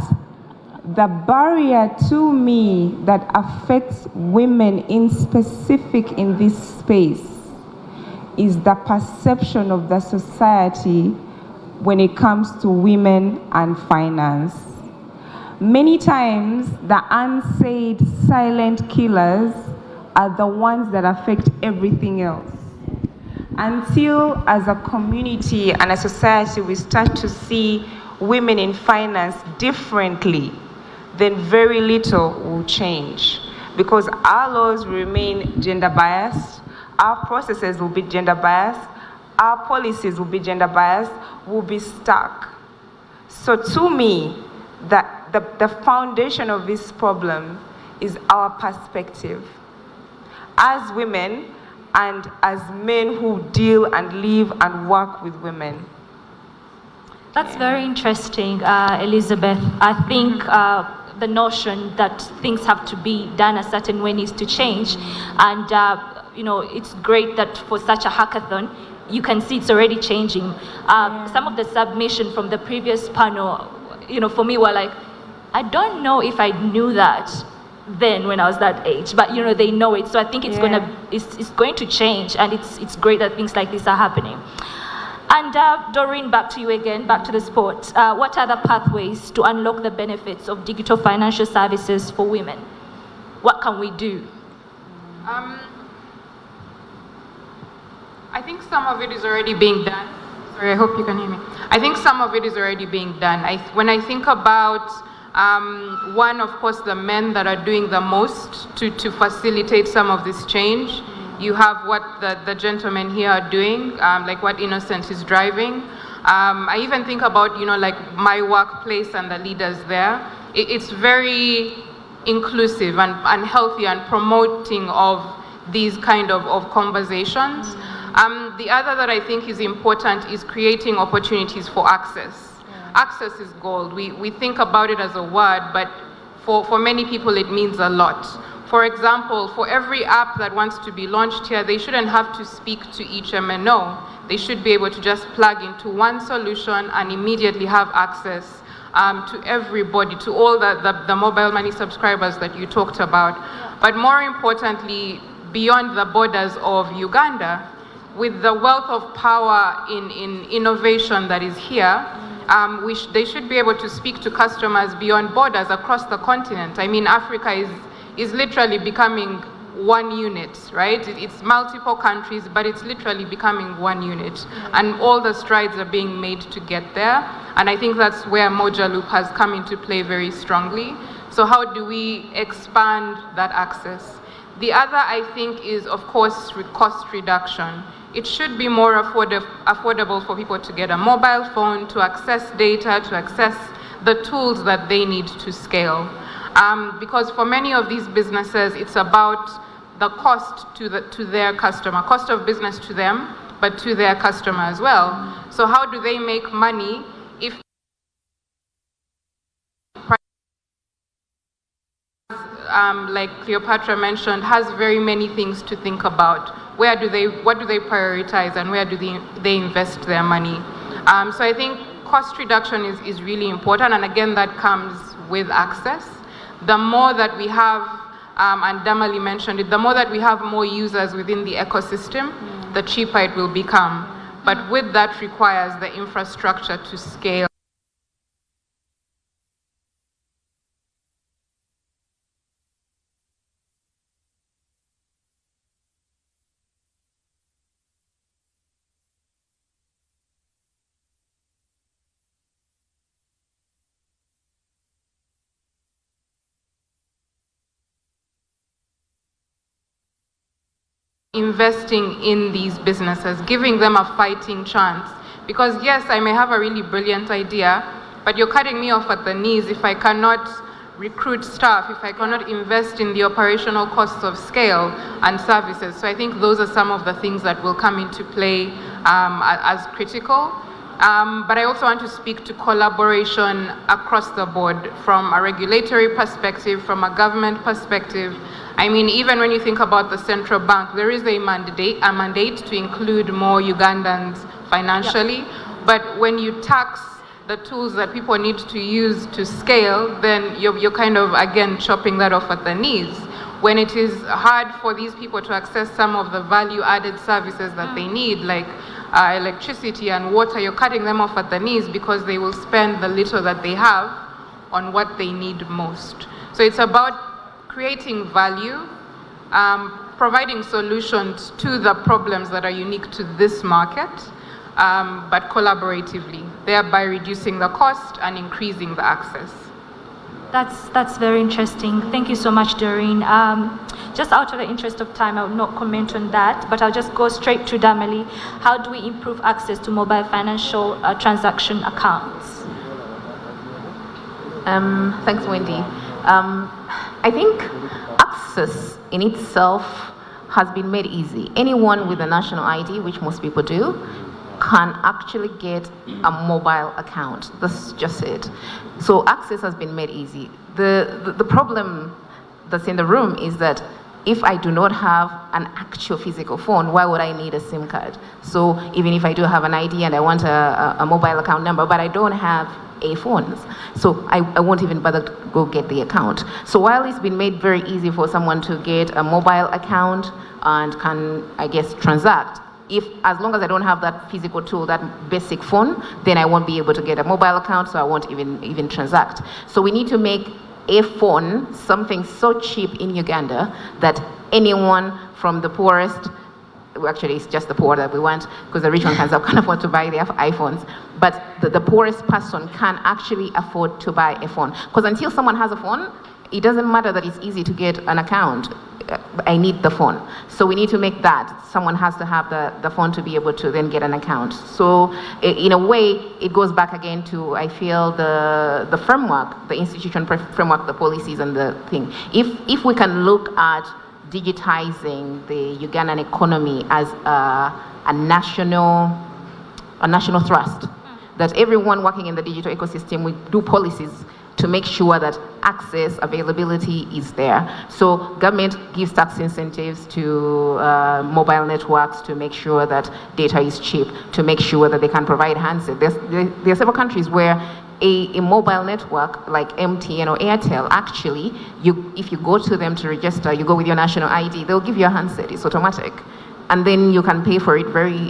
the barrier to me that affects women in specific in this space is the perception of the society when it comes to women and finance. Many times, the unsaid silent killers are the ones that affect everything else. Until, as a community and a society, we start to see women in finance differently, then very little will change. Because our laws remain gender biased, our processes will be gender biased, our policies will be gender biased, we'll be stuck. So to me, the foundation of this problem is our perspective. As women and as men who deal and live and work with women. That's very interesting, Elizabeth. I think the notion that things have to be done a certain way needs to change. And you know, it's great that for such a hackathon, you can see it's already changing. Some of the submission from the previous panel, you know, for me were like, I don't know if I knew that then when I was that age, but you know, they know it. So I think it's going to change, and it's great that things like this are happening. And Doreen, back to you again, back to the sport. What are the pathways to unlock the benefits of digital financial services for women? What can we do? I think some of it is already being done. Sorry, I hope you can hear me. I think some of it is already being done. When I think about one, of course, the men that are doing the most to facilitate some of this change. You have what the gentlemen here are doing, like what Innocent is driving. I even think about, you know, like my workplace and the leaders there. It's very inclusive and healthy and promoting of these kind of conversations. The other that I think is important is creating opportunities for access. Access is gold. We think about it as a word, but for many people it means a lot. For example, for every app that wants to be launched here, they shouldn't have to speak to each MNO. They should be able to just plug into one solution and immediately have access to everybody, to all the mobile money subscribers that you talked about. But more importantly, beyond the borders of Uganda, with the wealth of power in innovation that is here, they should be able to speak to customers beyond borders across the continent. I mean, Africa is literally becoming one unit, right? It's multiple countries, but it's literally becoming one unit. And all the strides are being made to get there. And I think that's where Moja Loop has come into play very strongly. So how do we expand that access? The other, I think, is, of course, cost reduction. It should be more affordable for people to get a mobile phone, to access data, to access the tools that they need to scale. Because for many of these businesses, it's about the cost to their customer, cost of business to them, but to their customer as well. So how do they make money if like Cleopatra mentioned, has very many things to think about. What do they prioritize, and where do they invest their money? So I think cost reduction is really important, and again, that comes with access. The more that we have, and Damali mentioned it, the more that we have more users within the ecosystem, the cheaper it will become. But with that requires the infrastructure to scale. Investing in these businesses, giving them a fighting chance. Because yes, I may have a really brilliant idea, but you're cutting me off at the knees if I cannot recruit staff, if I cannot invest in the operational costs of scale and services. So I think those are some of the things that will come into play as critical. But I also want to speak to collaboration across the board, from a regulatory perspective, from a government perspective. I mean, even when you think about the central bank, there is a mandate to include more Ugandans financially. But when you tax the tools that people need to use to scale, then you're kind of, again, chopping that off at the knees. When it is hard for these people to access some of the value-added services that they need, like electricity and water, you're cutting them off at the knees because they will spend the little that they have on what they need most. So it's about creating value, providing solutions to the problems that are unique to this market, but collaboratively, thereby reducing the cost and increasing the access. That's very interesting. Thank you so much, Doreen. Just out of the interest of time, I will not comment on that, but I'll just go straight to Damali. How do we improve access to mobile financial transaction accounts? Thanks, Wendy. I think access in itself has been made easy. Anyone with a national ID, which most people do, can actually get a mobile account. That's just it. So access has been made easy. The problem that's in the room is that if I do not have an actual physical phone, why would I need a SIM card? So even if I do have an ID and I want a mobile account number, but I don't have a phone, so I won't even bother to go get the account. So while it's been made very easy for someone to get a mobile account and can, I guess, transact, as long as I don't have that physical tool, that basic phone, then I won't be able to get a mobile account, so I won't even transact. So we need to make a phone something so cheap in Uganda that anyone from the poorest, actually it's just the poor that we want, because the rich one can afford to buy their iPhones, but the poorest person can actually afford to buy a phone. Because until someone has a phone, it doesn't matter that it's easy to get an account. I need the phone. So we need to make that. Someone has to have the phone to be able to then get an account. So in a way, it goes back again to, I feel, the framework, the institution framework, the policies and the thing. If we can look at digitizing the Ugandan economy as a national thrust, that everyone working in the digital ecosystem, we do policies to make sure that access, availability is there. So government gives tax incentives to mobile networks to make sure that data is cheap, to make sure that they can provide handsets. There are several countries where a mobile network like MTN or Airtel, actually, if you go to them to register, you go with your national ID, they'll give you a handset, it's automatic. And then you can pay for it very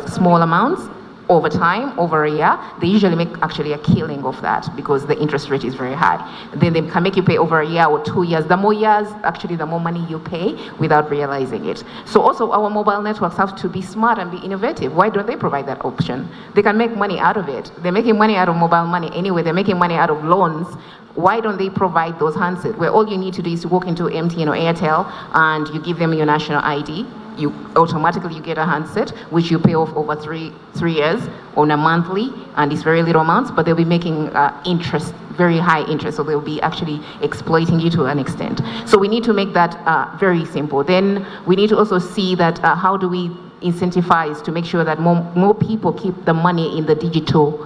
small amounts. Over time, over a year, they usually make actually a killing of that because the interest rate is very high. Then they can make you pay over a year or 2 years. The more years, actually, the more money you pay without realizing it. So also our mobile networks have to be smart and be innovative. Why don't they provide that option? They can make money out of it. They're making money out of mobile money anyway. They're making money out of loans. Why don't they provide those handsets where all you need to do is to walk into MTN or Airtel and you give them your national ID, you automatically get a handset, which you pay off over three years on a monthly, and it's very little amounts, but they'll be making interest, very high interest, so they'll be actually exploiting you to an extent. So we need to make that very simple. Then we need to also see that how do we incentivize to make sure that more people keep the money in the digital,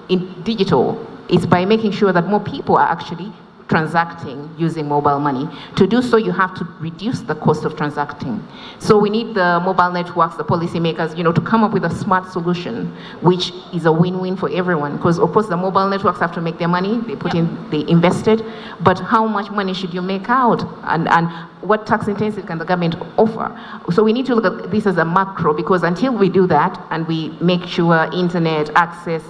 in digital. It's by making sure that more people are actually transacting using mobile money. To do so, you have to reduce the cost of transacting. So we need the mobile networks, the policymakers, to come up with a smart solution, which is a win-win for everyone. Because of course, the mobile networks have to make their money. They invested, but how much money should you make out? And what tax incentive can the government offer? So we need to look at this as a macro, because until we do that and we make sure internet access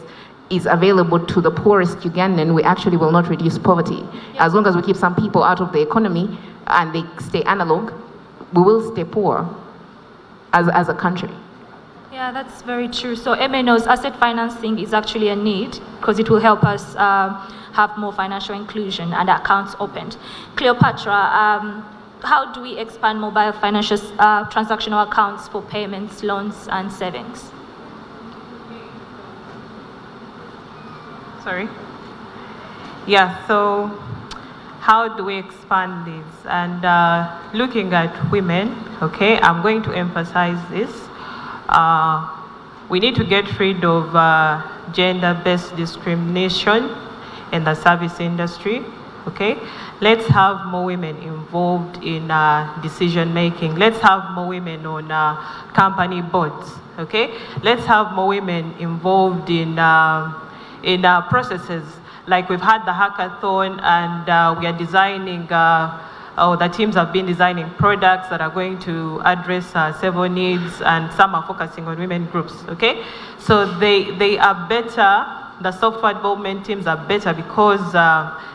is available to the poorest Ugandan, we actually will not reduce poverty. As long as we keep some people out of the economy and they stay analog, we will stay poor as a country. Yeah, that's very true. So MNO's asset financing is actually a need because it will help us have more financial inclusion and accounts opened. Cleopatra, how do we expand mobile financial transactional accounts for payments, loans, and savings? Sorry. Yeah, so how do we expand this? And looking at women, okay, I'm going to emphasize this. We need to get rid of gender-based discrimination in the service industry, okay? Let's have more women involved in decision-making. Let's have more women on company boards, okay? Let's have more women involved in processes. Like we've had the hackathon, and we are designing, the teams have been designing products that are going to address several needs, and some are focusing on women groups, okay? So they are better, the software development teams are better because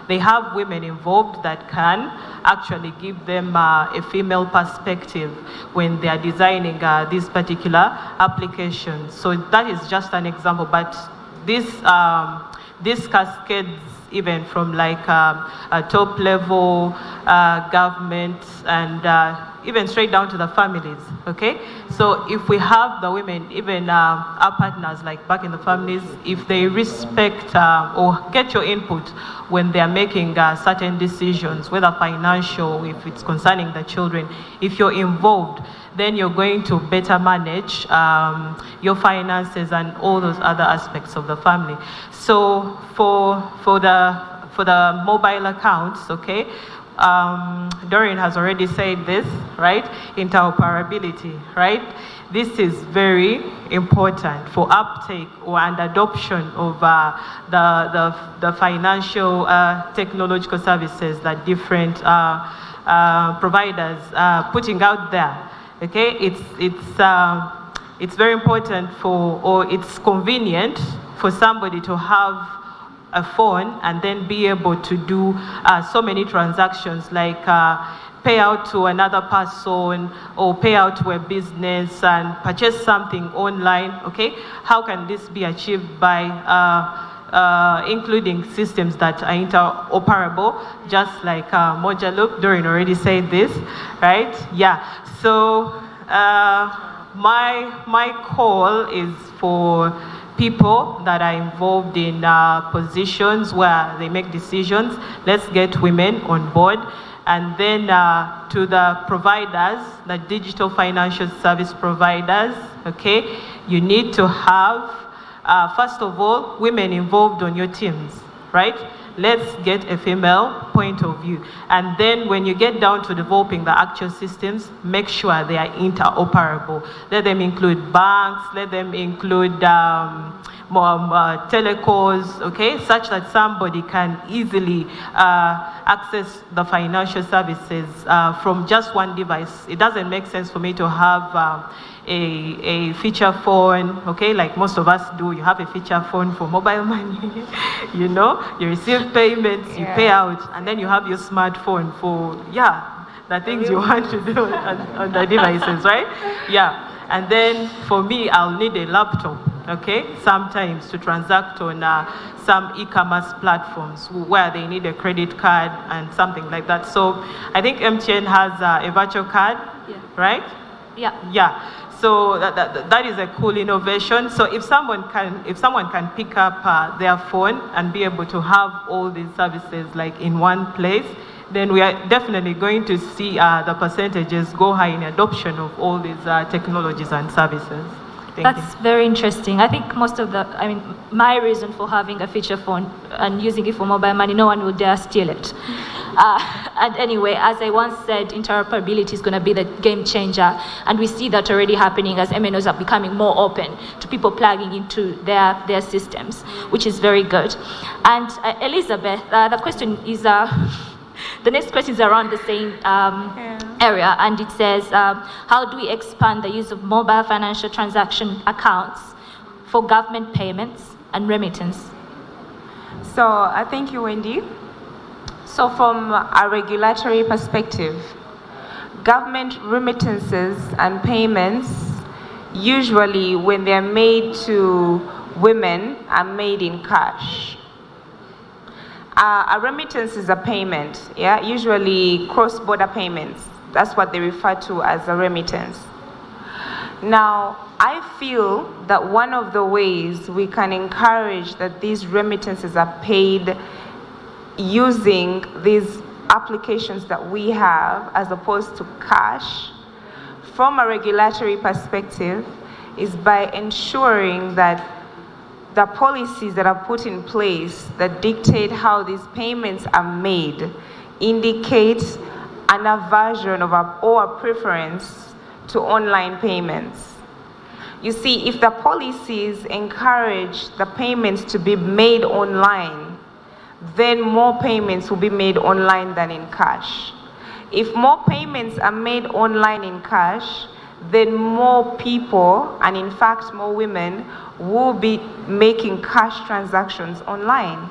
they have women involved that can actually give them a female perspective when they are designing these particular applications. So that is just an example, but this cascades even from like a top level government and even straight down to the families, okay? So if we have the women, even our partners like back in the families, if they respect or get your input when they are making certain decisions, whether financial, if it's concerning the children, if you're involved, then you're going to better manage your finances and all those other aspects of the family. So for the mobile accounts, okay, Doreen has already said this, right? Interoperability, right? This is very important for uptake and adoption of the financial technological services that different providers are putting out there. Okay, it's very important or it's convenient for somebody to have a phone and then be able to do so many transactions, like pay out to another person or pay out to a business and purchase something online. Okay, how can this be achieved by including systems that are interoperable, just like Moja Loop? Doreen already said this, right? Yeah. So my call is for people that are involved in positions where they make decisions. Let's get women on board. And then to the providers, the digital financial service providers, okay, you need to have, first of all, women involved on your teams, right? Let's get a female point of view. And then when you get down to developing the actual systems, make sure they are interoperable. Let them include banks, let them include telecos, okay, such that somebody can easily access the financial services from just one device. It doesn't make sense for me to have a feature phone, okay, like most of us do. You have a feature phone for mobile money, you know, you receive payments, you pay out, and then you have your smartphone for, the things you want to do on the devices, right? Yeah, and then for me, I'll need a laptop, okay, sometimes to transact on some e-commerce platforms where they need a credit card and something like that. So I think MTN has a virtual card, right? Yeah. Yeah. So that is a cool innovation. So if someone can pick up their phone and be able to have all these services like in one place, then we are definitely going to see the percentages go high in adoption of all these technologies and services. That's very interesting. I think my reason for having a feature phone and using it for mobile money, no one will dare steal it. And anyway, as I once said, interoperability is going to be the game changer. And we see that already happening as MNOs are becoming more open to people plugging into their systems, which is very good. And Elizabeth, the question is, the next question is around the same area, and it says, how do we expand the use of mobile financial transaction accounts for government payments and remittance? So thank you, Wendy. So from a regulatory perspective, government remittances and payments, usually when they're made to women, are made in cash. A remittance is a payment, usually cross-border payments. That's what they refer to as a remittance. Now, I feel that one of the ways we can encourage that these remittances are paid using these applications that we have as opposed to cash, from a regulatory perspective, is by ensuring that the policies that are put in place that dictate how these payments are made indicate an aversion of or a preference to online payments. You see, if the policies encourage the payments to be made online, then more payments will be made online than in cash. If more payments are made online in cash, then more people, and in fact more women, will be making cash transactions online.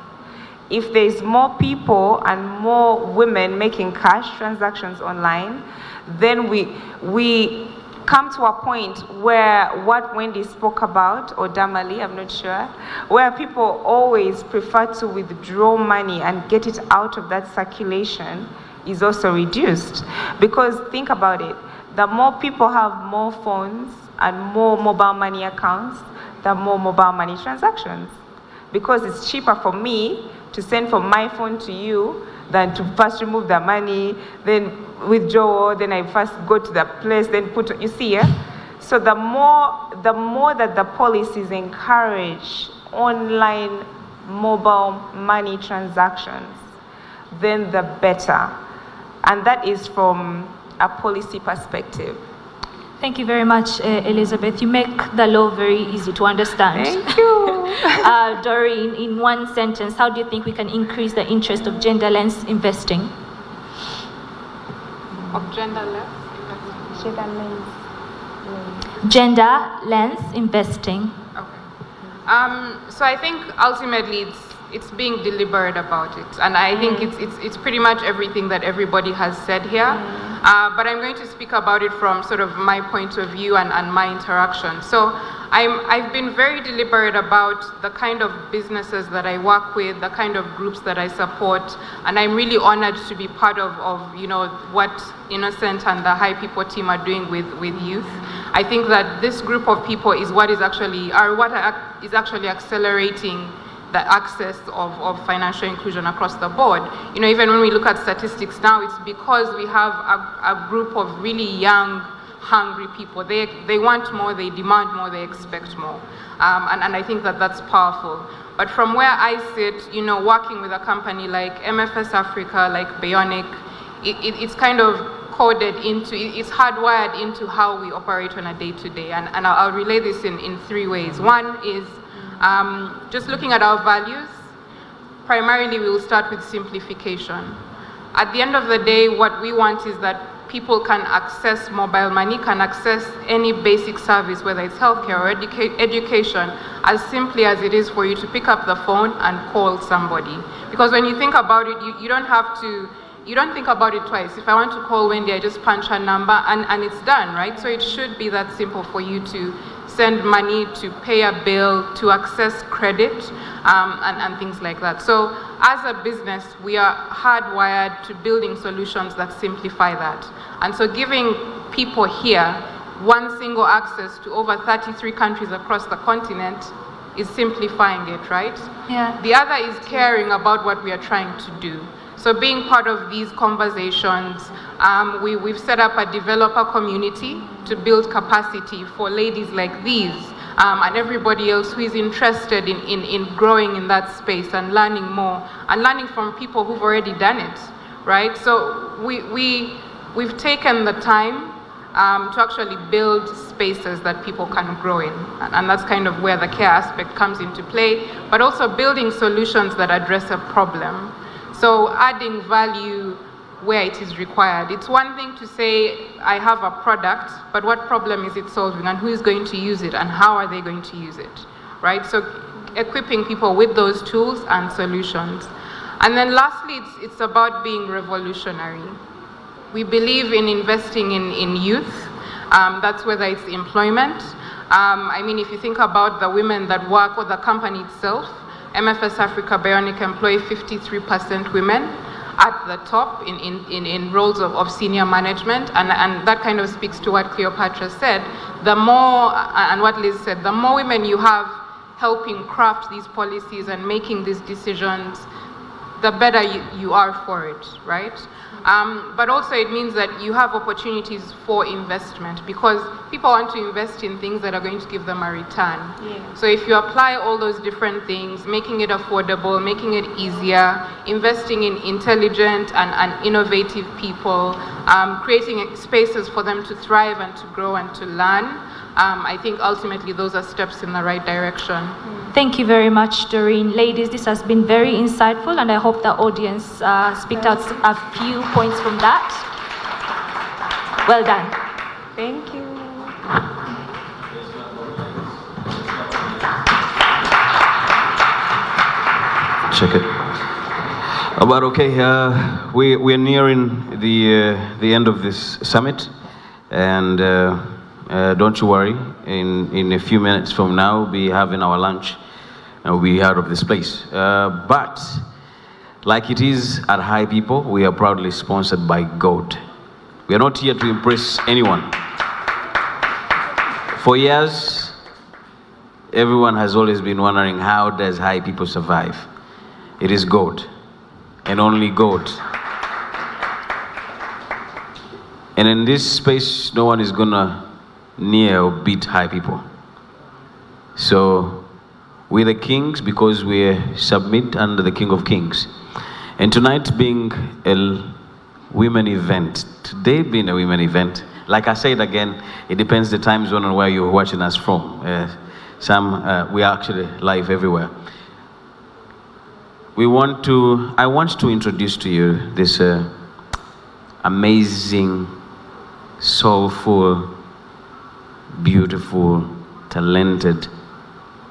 If there's more people and more women making cash transactions online, then we come to a point where what Wendy spoke about, or Damali, I'm not sure, where people always prefer to withdraw money and get it out of that circulation is also reduced. Because think about it, the more people have more phones and more mobile money accounts, the more mobile money transactions. Because it's cheaper for me to send from my phone to you than to first remove the money, then withdraw, then I first go to the place, then put, you see, yeah? So the more that the policies encourage online mobile money transactions, then the better. And that is from a policy perspective. Thank you very much, Elizabeth. You make the law very easy to understand. Thank you. Doreen, in one sentence, how do you think we can increase the interest of gender-lens investing? Of gender-lens? Gender-lens investing. Okay. So I think ultimately it's being deliberate about it, and I think it's pretty much everything that everybody has said here. But I'm going to speak about it from sort of my point of view and my interaction. So I've been very deliberate about the kind of businesses that I work with, the kind of groups that I support, and I'm really honored to be part of you know, what Innocent and the High People team are doing with youth. I think that this group of people is what is actually accelerating the access of financial inclusion across the board. You know, even when we look at statistics now, it's because we have a group of really young, hungry people. They want more, they demand more, they expect more. And I think that that's powerful. But from where I sit, you know, working with a company like MFS Africa, like Bionic, it's kind of coded into, it's hardwired into how we operate on a day-to-day. And I'll relay this in three ways. One is, just looking at our values. Primarily, we will start with simplification. At the end of the day, what we want is that people can access mobile money, can access any basic service, whether it's healthcare or education, as simply as it is for you to pick up the phone and call somebody. Because when you think about it, you don't think about it twice. If I want to call Wendy, I just punch her number and it's done, right? So it should be that simple for you to send money, to pay a bill, to access credit, and things like that. So as a business, we are hardwired to building solutions that simplify that. And so giving people here one single access to over 33 countries across the continent is simplifying it, right? Yeah. The other is caring about what we are trying to do. So being part of these conversations, we've set up a developer community to build capacity for ladies like these and everybody else who is interested in growing in that space and learning more and learning from people who've already done it, right? So we've taken the time to actually build spaces that people can grow in. And that's kind of where the care aspect comes into play, but also building solutions that address a problem. So adding value where it is required. It's one thing to say, I have a product, but what problem is it solving and who is going to use it and how are they going to use it, right? So equipping people with those tools and solutions. And then lastly, it's about being revolutionary. We believe in investing in youth. That's whether it's employment. I mean, if you think about the women that work or the company itself, MFS Africa Bionic employ 53% women at the top in roles of senior management, and that kind of speaks to what Cleopatra said. The more, and what Liz said, the more women you have helping craft these policies and making these decisions, the better you are for it, right? But also it means that you have opportunities for investment because people want to invest in things that are going to give them a return. Yeah. So if you apply all those different things, making it affordable, making it easier, investing in intelligent and innovative people, creating spaces for them to thrive and to grow and to learn, I think ultimately those are steps in the right direction. Thank you very much, Doreen. Ladies, this has been very insightful, and I hope the audience picked out a few points from that. Well done. Thank you. Check it. But okay, we're nearing the end of this summit, and don't you worry. In a few minutes from now, we'll be having our lunch, and we'll be out of this place. But like it is at High People, we are proudly sponsored by God. We are not here to impress anyone. For years, everyone has always been wondering, how does High People survive? It is God, and only God. And in this space, no one is gonna near or beat High People. So we're the kings because we submit under the King of Kings. And tonight being a women event, today being a women event, like I said again, it depends the time zone and where you're watching us from. We are actually live everywhere. I want to introduce to you this amazing, soulful, beautiful, talented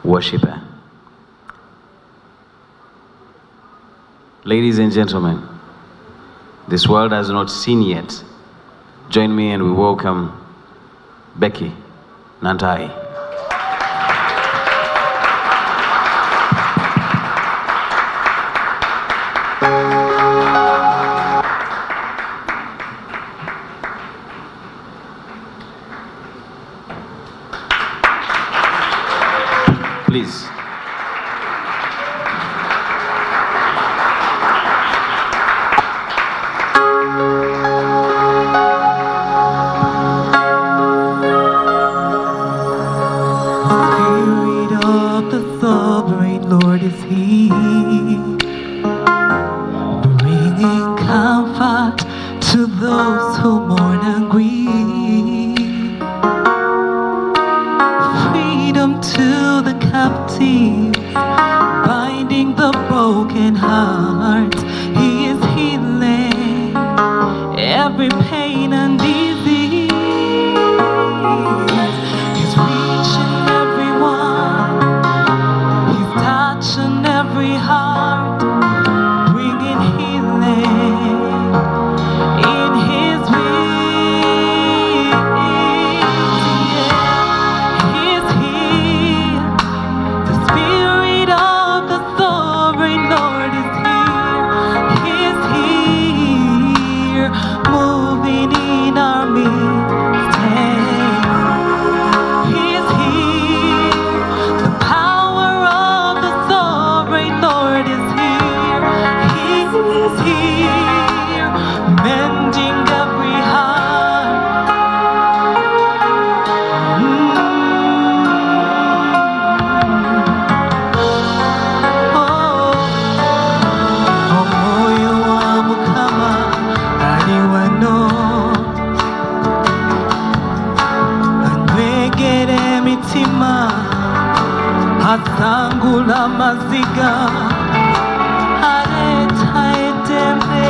worshiper. Ladies and gentlemen, this world has not seen yet. Join me and we welcome Becky Nantai. Please. Spirit of the sovereign Lord is here, bringing comfort to those who mourn and grieve, freedom to the captives, binding the broken heart. He is healing every pain and disease. He's reaching everyone, he's touching every heart, bringing healing in his wings. He's here. The Spirit of the sovereign Lord is here. He's here, moving in our midst. He's here. The power of the sovereign Lord is here. He's here, mending every heart. Moyo wa Mukama ali wano, anywegera emitima, asangula amaziga, aleeta eddembe,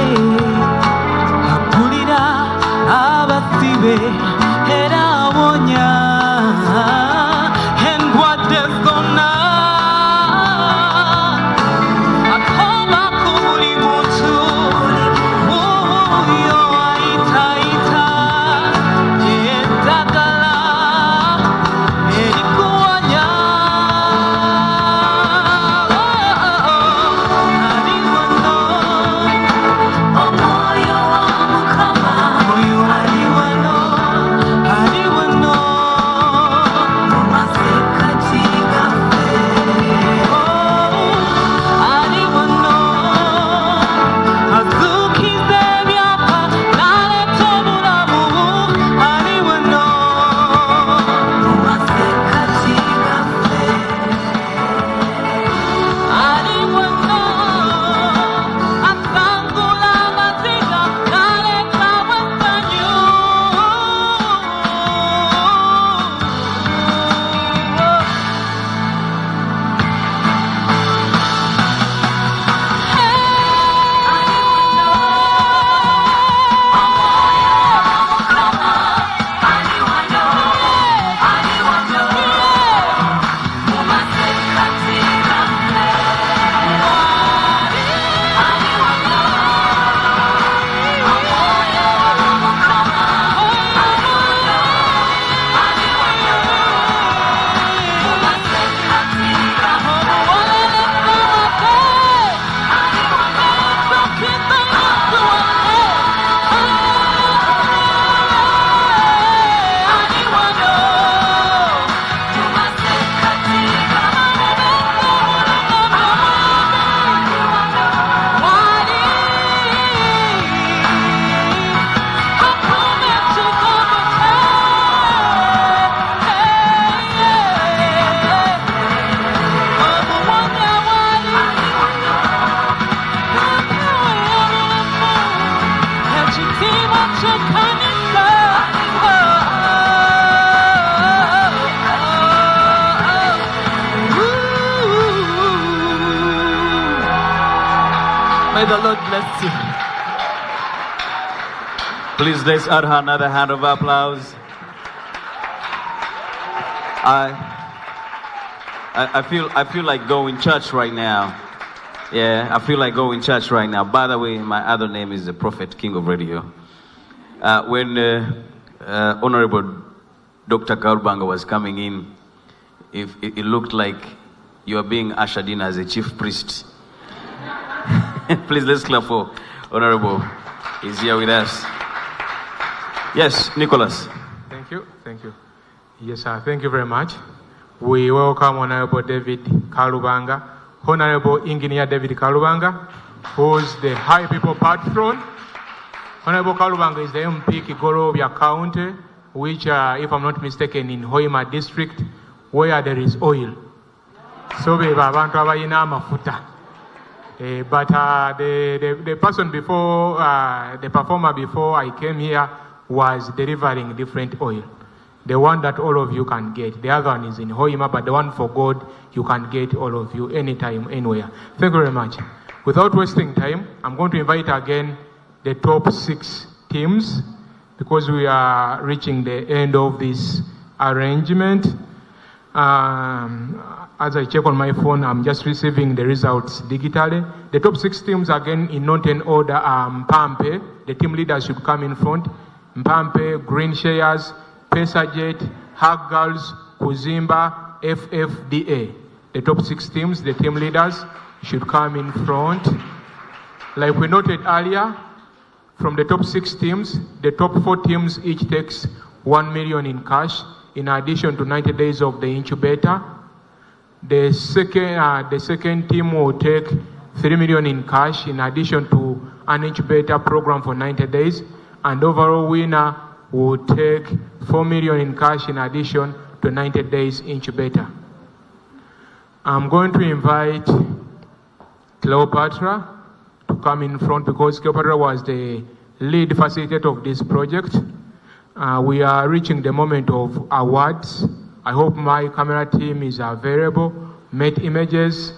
aggulira abasibe era awonya endwadde zonna. Akoma ku buli muntu, oyo ayitaayita eddagala erikuwonya. Ali wano, omwoyo wa Mukama, oyo ali wano. May the Lord bless you. Please let's add her another hand of applause. I feel like going church right now. Yeah, I feel like going church right now. By the way, my other name is the Prophet King of Radio. When Honorable Dr. Karubanga was coming in, it looked like you are being ushered in as a chief priest. Please let's clap for Honorable. He's here with us. Yes, Nicholas. Thank you. Yes, sir. Thank you very much. We welcome Honorable David Karubanga, Honorable Engineer David Karubanga, who's the High People Patron. Honorable Karubanga is the MP Kigorobia County, which, if I'm not mistaken, in Hoima district, where there is oil. So we have abantu abayina amafuta. But the person before, the performer before I came here was delivering different oil. The one that all of you can get. The other one is in Hoima, but the one for God, you can get all of you anytime, anywhere. Thank you very much. Without wasting time, I'm going to invite again the top 6 teams because we are reaching the end of this arrangement. As I check on my phone, I'm just receiving the results digitally. The top 6 teams, again, in not in order, are Mpampe. The team leaders should come in front. Mpampe, Green Shares, Pesajet, Hug Girls, Kuzimba, FFDA. The top 6 teams, the team leaders, should come in front. Like we noted earlier, from the top 6 teams, the top 4 teams each takes 1 million in cash, in addition to 90 days of the incubator. The second team will take 3 million in cash, in addition to an incubator program for 90 days. And overall winner will take 4 million in cash, in addition to 90 days incubator. I'm going to invite Cleopatra to come in front because Cleopatra was the lead facilitator of this project. We are reaching the moment of awards. I hope my camera team is available. Met images,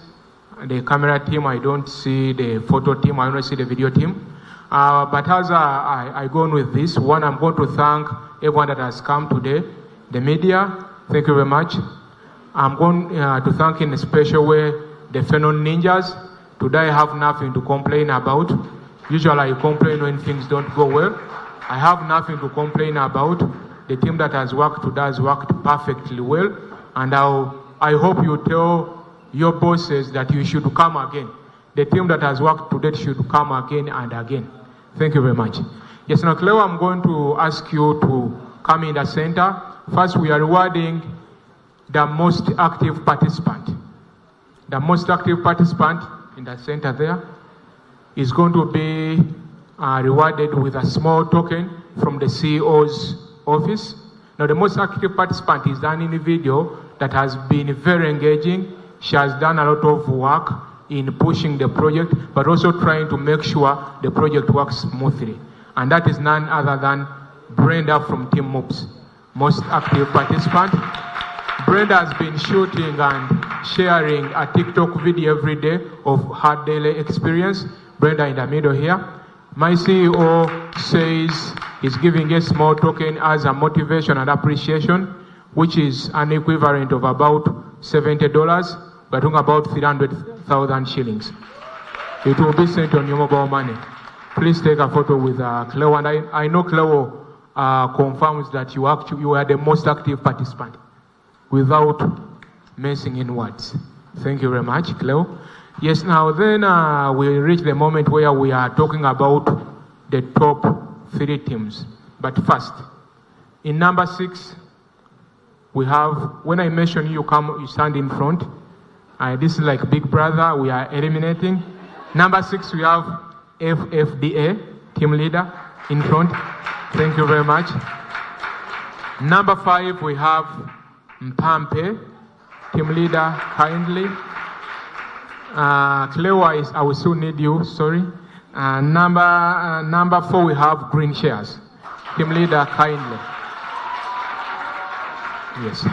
the camera team, I don't see the photo team, I don't see the video team. But as I go on with this, one, I'm going to thank everyone that has come today. The media, thank you very much. I'm going to thank in a special way the fellow ninjas. Today I have nothing to complain about. Usually I complain when things don't go well. I have nothing to complain about. The team that has worked today has worked perfectly well. And I hope you tell your bosses that you should come again. The team that has worked today should come again and again. Thank you very much. Yes, now Cleo, I'm going to ask you to come in the center. First, we are rewarding the most active participant. The most active participant in the center there is going to be rewarded with a small token from the CEO's office. Now, the most active participant is an individual that has been very engaging. She has done a lot of work in pushing the project, but also trying to make sure the project works smoothly. And that is none other than Brenda from Team Moves, most active participant. Brenda has been shooting and sharing a TikTok video every day of her daily experience. Brenda in the middle here. My CEO says he's giving a small token as a motivation and appreciation, which is an equivalent of about $70. We're talking about 300,000 shillings. It will be sent on your mobile money. Please take a photo with Cleo, and I know Cleo confirms that you are the most active participant without messing in words. Thank you very much, Cleo. Yes, now then we reach the moment where we are talking about the top 3 teams. But first, in number 6, we have, when I mention you stand in front. This is like Big Brother, we are eliminating. Number 6, we have FFDA, team leader, in front. Thank you very much. Number 5, we have Mpampe, team leader, kindly. Cleo, I will soon need you, sorry. Number 4, we have Green Shares, team leader, kindly. Yes.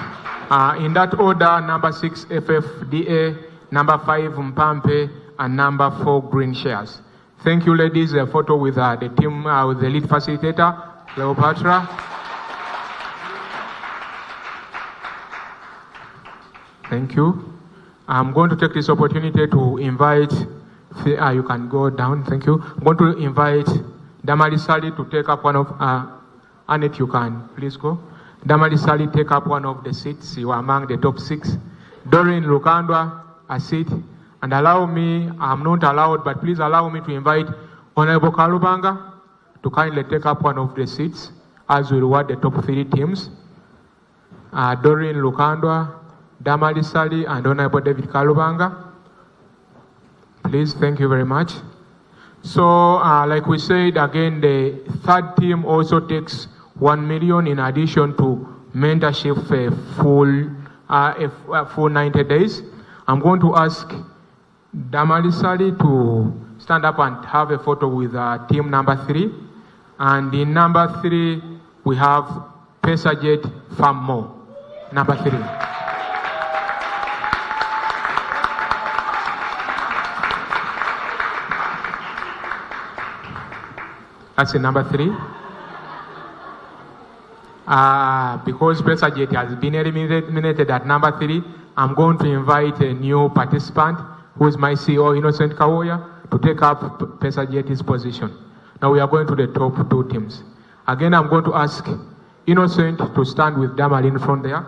In that order, number 6, FFDA, number 5, Mpampe, and number 4, Green Shares. Thank you, ladies. A photo with the team, with the lead facilitator, Cleopatra. Thank you. I'm going to take this opportunity to invite, you can go down, thank you. I'm going to invite Damali Sali to take up one of, Annette, you can please go. Damali Sali, take up one of the seats. You are among the top 6. Doreen Lukandwa, a seat. And allow me, I'm not allowed, but please allow me to invite Honorable Kalubanga to kindly take up one of the seats as we reward the top 3 teams. Doreen Lukandwa, Damali Sali, and Honorable David Kalubanga. Please, thank you very much. So, like we said, again, the 3rd team also takes 1 million in addition to mentorship for full 90 days. I'm going to ask Damali Sali to stand up and have a photo with team number 3. And in number 3, we have Pesajet Fammo, number 3. That's the number 3. Because Pesajet has been eliminated at number 3, I'm going to invite a new participant, who is my CEO, Innocent Kawoya, to take up Pesajet's position. Now we are going to the top 2 teams. Again, I'm going to ask Innocent to stand with Damal in front there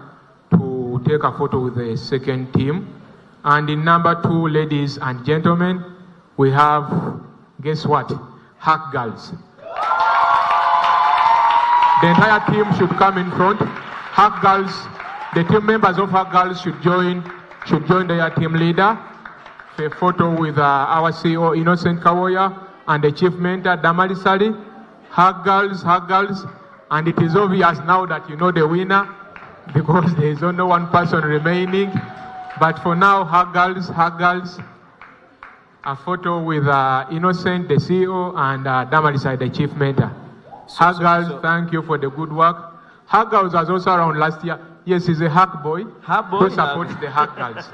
to take a photo with the 2nd team. And in number 2, ladies and gentlemen, we have, guess what? Hack Girls. The entire team should come in front. Hack Girls, the team members of Hack Girls should join their team leader. A photo with our CEO Innocent Kawoya and the chief mentor Damali Sali. Hack Girls, and it is obvious now that you know the winner because there is only one person remaining. But for now, Hack Girls. A photo with Innocent, the CEO, and Damali Sali, the chief mentor. Hack Girls, thank you for the good work. Hack Girls was also around last year. Yes, he's a hack boy who supports the Hack Girls.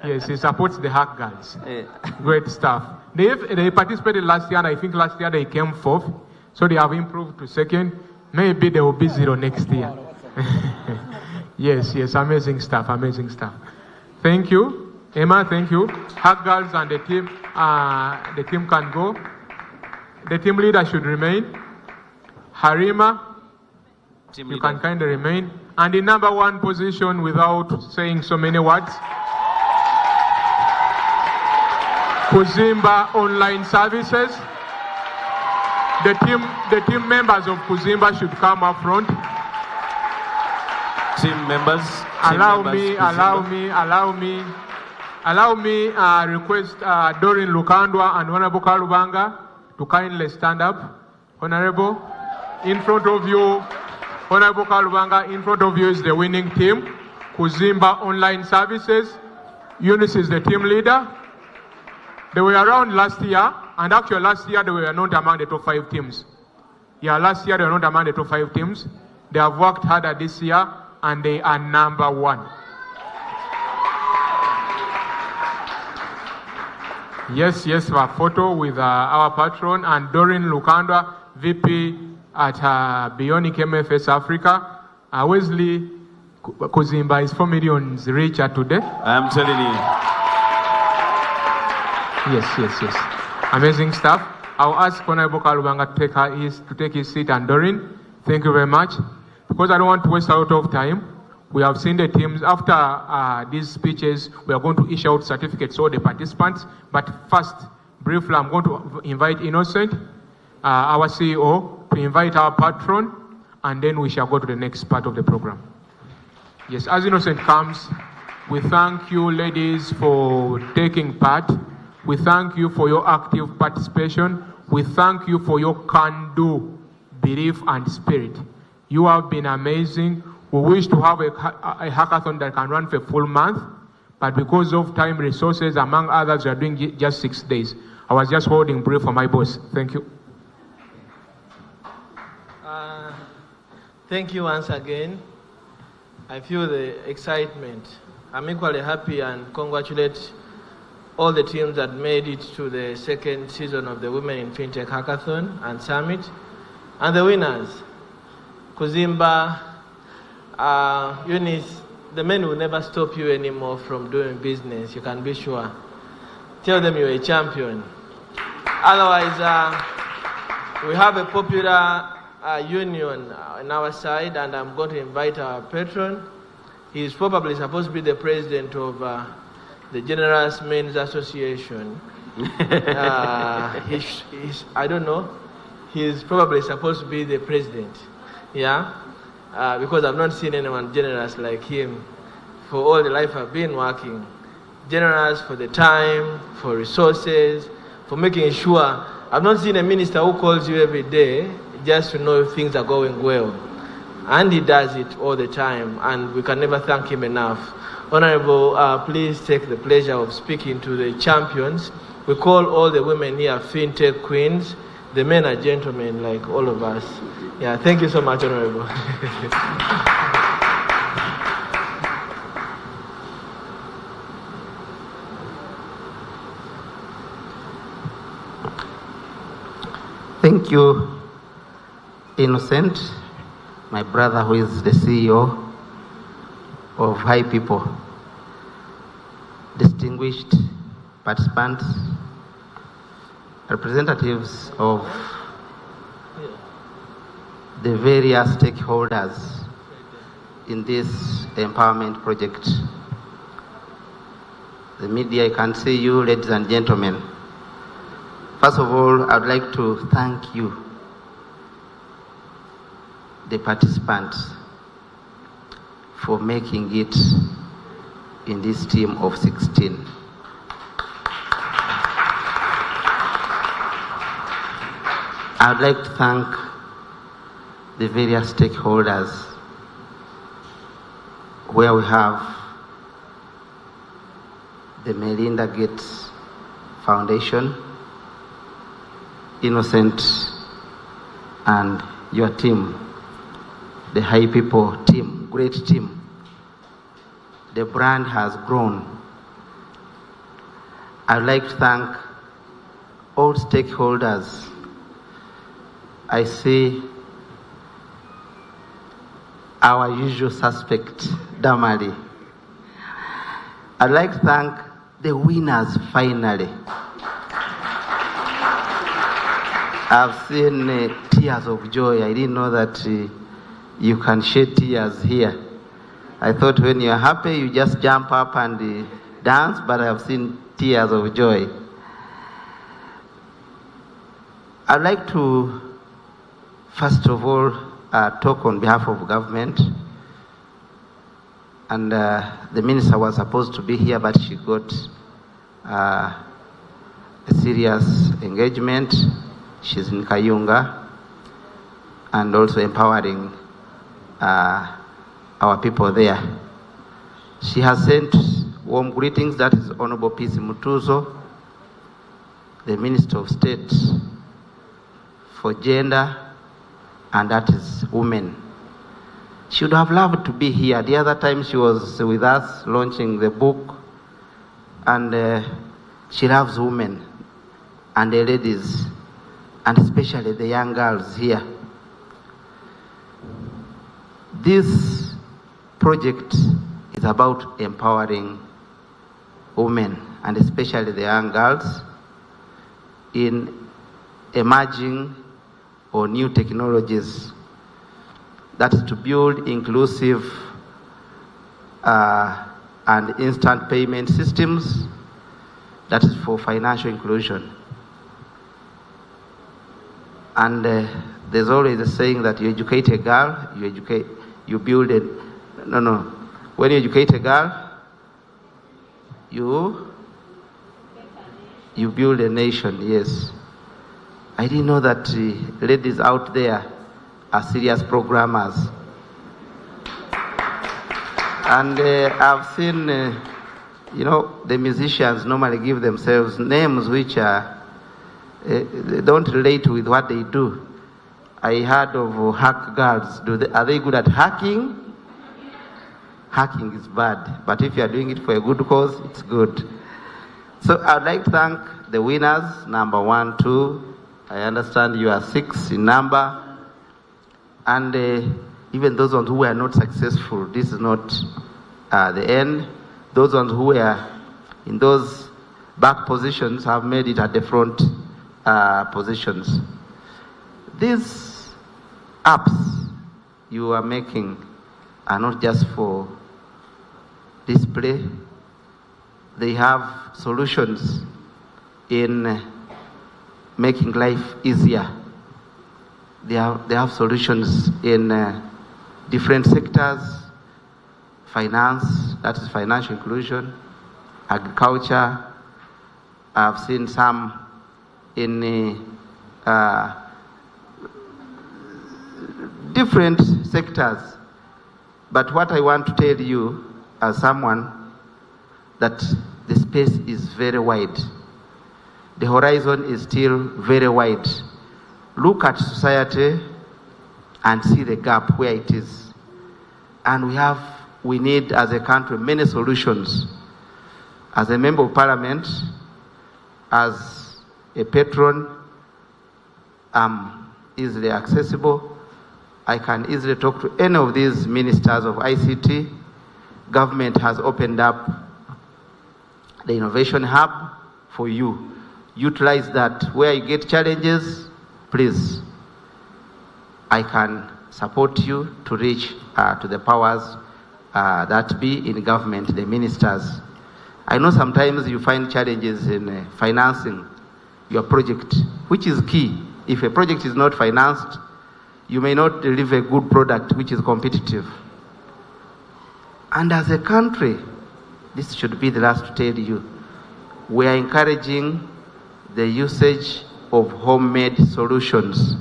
Yes, he supports the Hack Girls. Yeah. Great stuff. They participated last year, and I think last year they came 4th. So they have improved to 2nd. Maybe they will be 0 next year. Yes, amazing stuff. Thank you. Emma, thank you. Hack Girls and the team can go. The team leader should remain. Harima, you can kind of remain. And in number 1 position, without saying so many words, Kuzimba Online Services. The team members of Kuzimba should come up front. Team members. Allow me request Doreen Lukandwa and Honorable Kalubanga to kindly stand up. Honorable, in front of you. Honorable Kalubanga, in front of you is the winning team, Kuzimba Online Services. Eunice is the team leader. They were around last year, and actually last year they were not among the top 5 teams. Yeah, last year they were not among the top 5 teams. They have worked harder this year, and they are number 1. Yes, a photo with our patron and Doreen Lukandwa, VP at Bionic MFS Africa. Wesley Kuzimba is 4 million richer today. I'm telling you. Yes. Amazing stuff. I'll ask Honorable Kalubanga to take his seat, and Doreen, thank you very much. Because I don't want to waste a lot of time, we have seen the teams. After these speeches, we are going to issue out certificates to all the participants. But first, briefly, I'm going to invite Innocent, our CEO, to invite our patron, and then we shall go to the next part of the program. Yes, as Innocent comes, we thank you, ladies, for taking part. We thank you for your active participation. We thank you for your can-do belief and spirit. You have been amazing. We wish to have a hackathon that can run for a full month, but because of time, resources, among others, we are doing just 6 days. I was just holding brief for my boss. Thank you. Thank you once again. I feel the excitement. I'm equally happy and congratulate all the teams that made it to the second season of the Women in Fintech Hackathon and Summit, and the winners, Kuzimba, Eunice. The men will never stop you anymore from doing business, you can be sure. Tell them you're a champion. Otherwise, we have a popular union on our side, and I'm going to invite our patron. He's probably supposed to be the president of the Generous Men's Association. I don't know. He's probably supposed to be the president. Yeah? Because I've not seen anyone generous like him for all the life I've been working. Generous for the time, for resources, for making sure. I've not seen a minister who calls you every day just to know if things are going well. And he does it all the time, and we can never thank him enough. Honorable, please take the pleasure of speaking to the champions. We call all the women here FinTech queens. The men are gentlemen like all of us. Yeah, thank you so much, Honorable. Thank you, Innocent, my brother who is the CEO of High People, distinguished participants, representatives of the various stakeholders in this empowerment project. The media, I can see you, ladies and gentlemen. First of all, I'd like to thank you, the participants, for making it in this team of 16. I'd like to thank the various stakeholders where we have the Melinda Gates Foundation, Innocent, and your team, the High People team, great team. The brand has grown. I'd like to thank all stakeholders. I see our usual suspect, Damari. I'd like to thank the winners finally. I've seen tears of joy. I didn't know that you can shed tears here. I thought when you're happy, you just jump up and dance, but I've seen tears of joy. I'd like to, first of all, talk on behalf of government. And the minister was supposed to be here, but she got a serious engagement. She's in Kayunga, and also empowering our people there. She has sent warm greetings. That is Honorable Peace Mutuzo, the Minister of State for Gender, and that is women. She would have loved to be here. The other time she was with us launching the book, and she loves women and the ladies, and especially the young girls here. This project is about empowering women, and especially the young girls, in emerging or new technologies. That is to build inclusive and instant payment systems. That is for financial inclusion. And there's always a saying that you educate a girl, you build it. No. When you educate a girl, you build a nation, yes. I didn't know that ladies out there are serious programmers. And I've seen, the musicians normally give themselves names which are, they don't relate with what they do. I heard of hack girls. Are they good at hacking? Hacking is bad, but if you are doing it for a good cause, it's good. So I'd like to thank the winners, number 1, 2. I understand you are 6 in number. And even those ones who were not successful, this is not the end. Those ones who were in those back positions have made it at the front positions. These apps you are making are not just for display. They have solutions in making life easier. They have solutions in different sectors, finance, that is financial inclusion, agriculture. I've seen some in different sectors. But what I want to tell you as someone, that the space is very wide. The horizon is still very wide. Look at society and see the gap where it is. And we need as a country many solutions. As a member of parliament, as a patron, I'm easily accessible. I can easily talk to any of these ministers of ICT. Government has opened up the innovation hub for you. Utilize that. Where you get challenges, please, I can support you to reach to the powers that be in government, the ministers. I know sometimes you find challenges in financing your project, which is key. If a project is not financed, you may not deliver a good product which is competitive. And as a country, this should be the last to tell you, we are encouraging the usage of homemade solutions.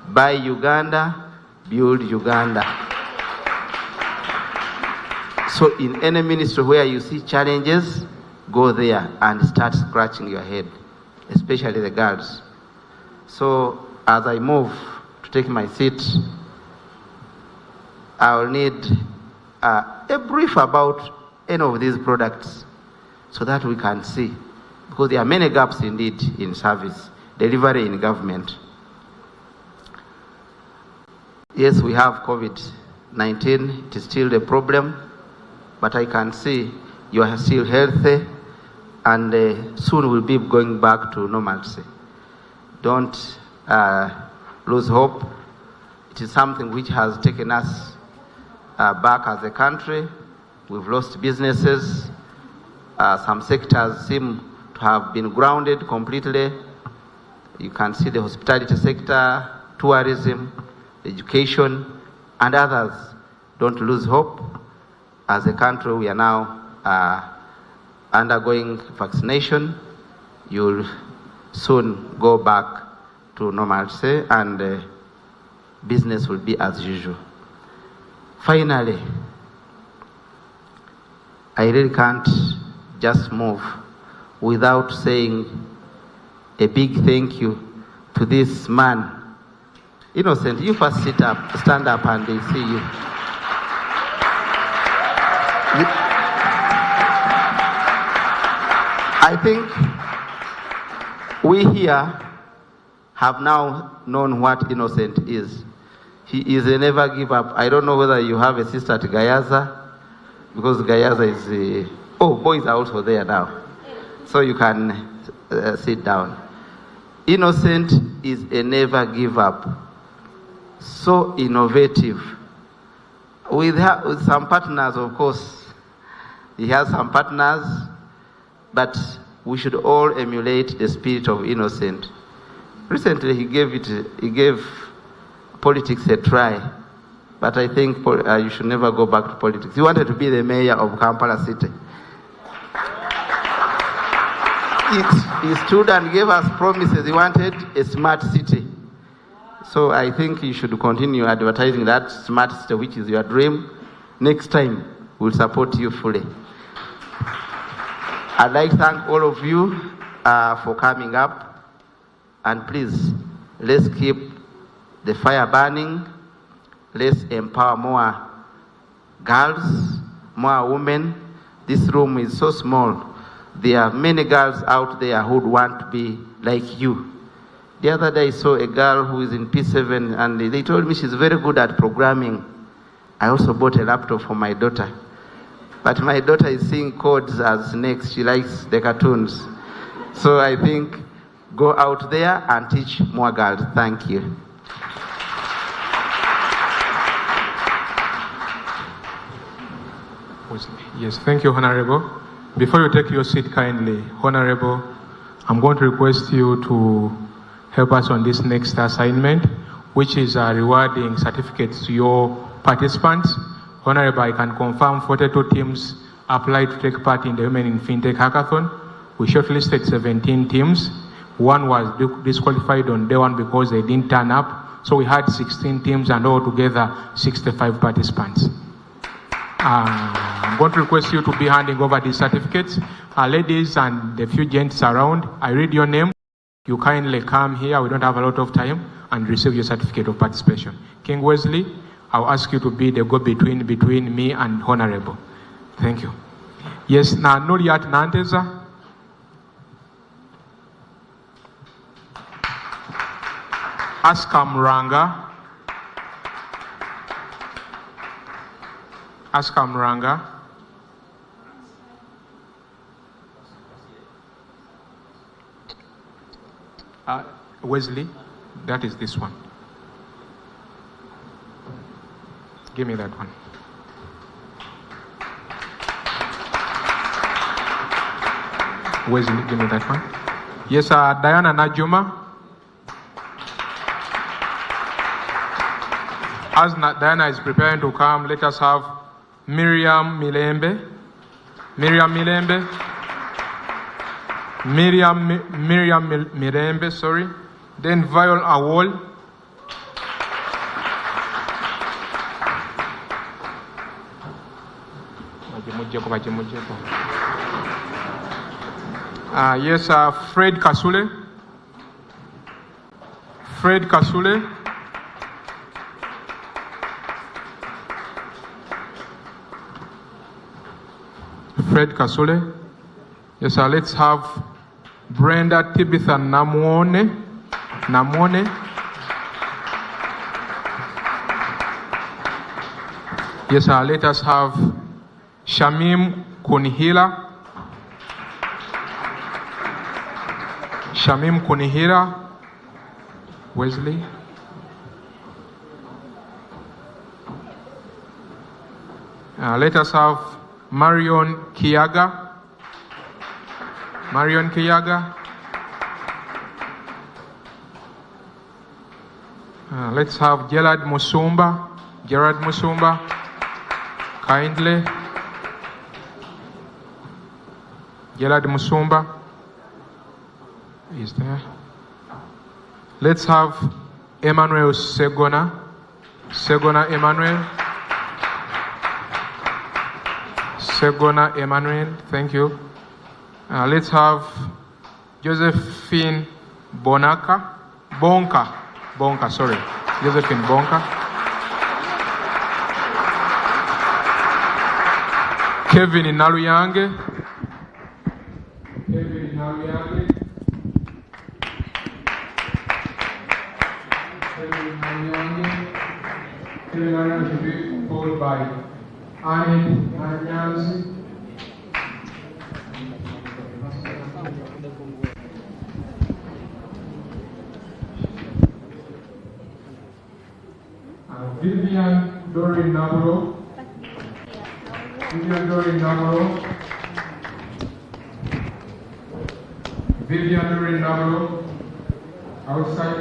Buy Uganda, build Uganda. So in any ministry where you see challenges, go there and start scratching your head, especially the girls. So as I move to take my seat, I will need a brief about any of these products so that we can see, because there are many gaps indeed in service delivery in government. Yes, we have COVID-19, it is still a problem, but I can see you are still healthy and soon we'll be going back to normalcy. Don't lose hope. It is something which has taken us back as a country. We've lost businesses. Some sectors seem to have been grounded completely. You can see the hospitality sector, tourism, education, and others. Don't lose hope. As a country, we are now undergoing vaccination. You'll soon go back to normalcy and business will be as usual. Finally, I really can't just move without saying a big thank you to this man. Innocent, you first stand up and they see you. I think we here have now known what Innocent is. He is a never give up. I don't know whether you have a sister at Gayaza, because Gayaza is boys are also there now. So you can sit down. Innocent is a never give up. So innovative. With some partners, of course. He has some partners, but we should all emulate the spirit of Innocent. Recently, he gave politics a try, but I think you should never go back to politics. He wanted to be the mayor of Kampala City. He stood and gave us promises. He wanted a smart city. So I think you should continue advertising that smart city, which is your dream. Next time, we'll support you fully. I'd like to thank all of you for coming up. And please, let's keep the fire burning. Let's empower more girls, more women. This room is so small. There are many girls out there who would want to be like you. The other day I saw a girl who is in P7 and they told me she's very good at programming. I also bought a laptop for my daughter. But my daughter is seeing codes as snakes. She likes the cartoons. So I think go out there and teach more girls. Thank you. Yes, thank you, Honorable. Before you take your seat kindly, Honorable, I'm going to request you to help us on this next assignment, which is rewarding certificates to your participants. Honorable, I can confirm 42 teams applied to take part in the Women in Fintech Hackathon. We shortlisted 17 teams. One was disqualified on day one because they didn't turn up. So we had 16 teams and altogether 65 participants. I'm going to request you to be handing over these certificates. Ladies and the few gents around, I read your name. You kindly come here, we don't have a lot of time, and receive your certificate of participation. King Wesley, I'll ask you to be the go-between between me and Honorable. Thank you. Yes, na Nuriat Nanteza. Askam Ranga. Askam Ranga. Wesley, that is this one. Give me that one. Wesley, give me that one. Yes, Diana Najuma. As Diana is preparing to come, let us have Miriam Milembe. Miriam Milembe. Miriam Mirembe, sorry. Then Viol Awol. Yes, Fred Kasule. Fred Kasule. Fred Kasule. Yes, let's have Brenda Tibitha Namwone. Yes, let us have Shamim Kunihila. Shamim Kunihila. Wesley. Let us have Marion Kiaga. Marion Kiaga. Let's have Gerard Musumba. Gerard Musumba. Kindly. Gerard Musumba is there. Let's have Emmanuel Segona. Segona Emmanuel. Segona Emmanuel, thank you. Let's have Josephine Bonka, sorry. Josephine Bonka. Kevin Naluyange. Kevin Naluyange. Kevin Naluyange. Kevin Naluyange should be followed by Annie Anyanzi. Vivian Dorin Nabro. Vivian Dorin Nabro. Vivian Dorin Nabro. Outside.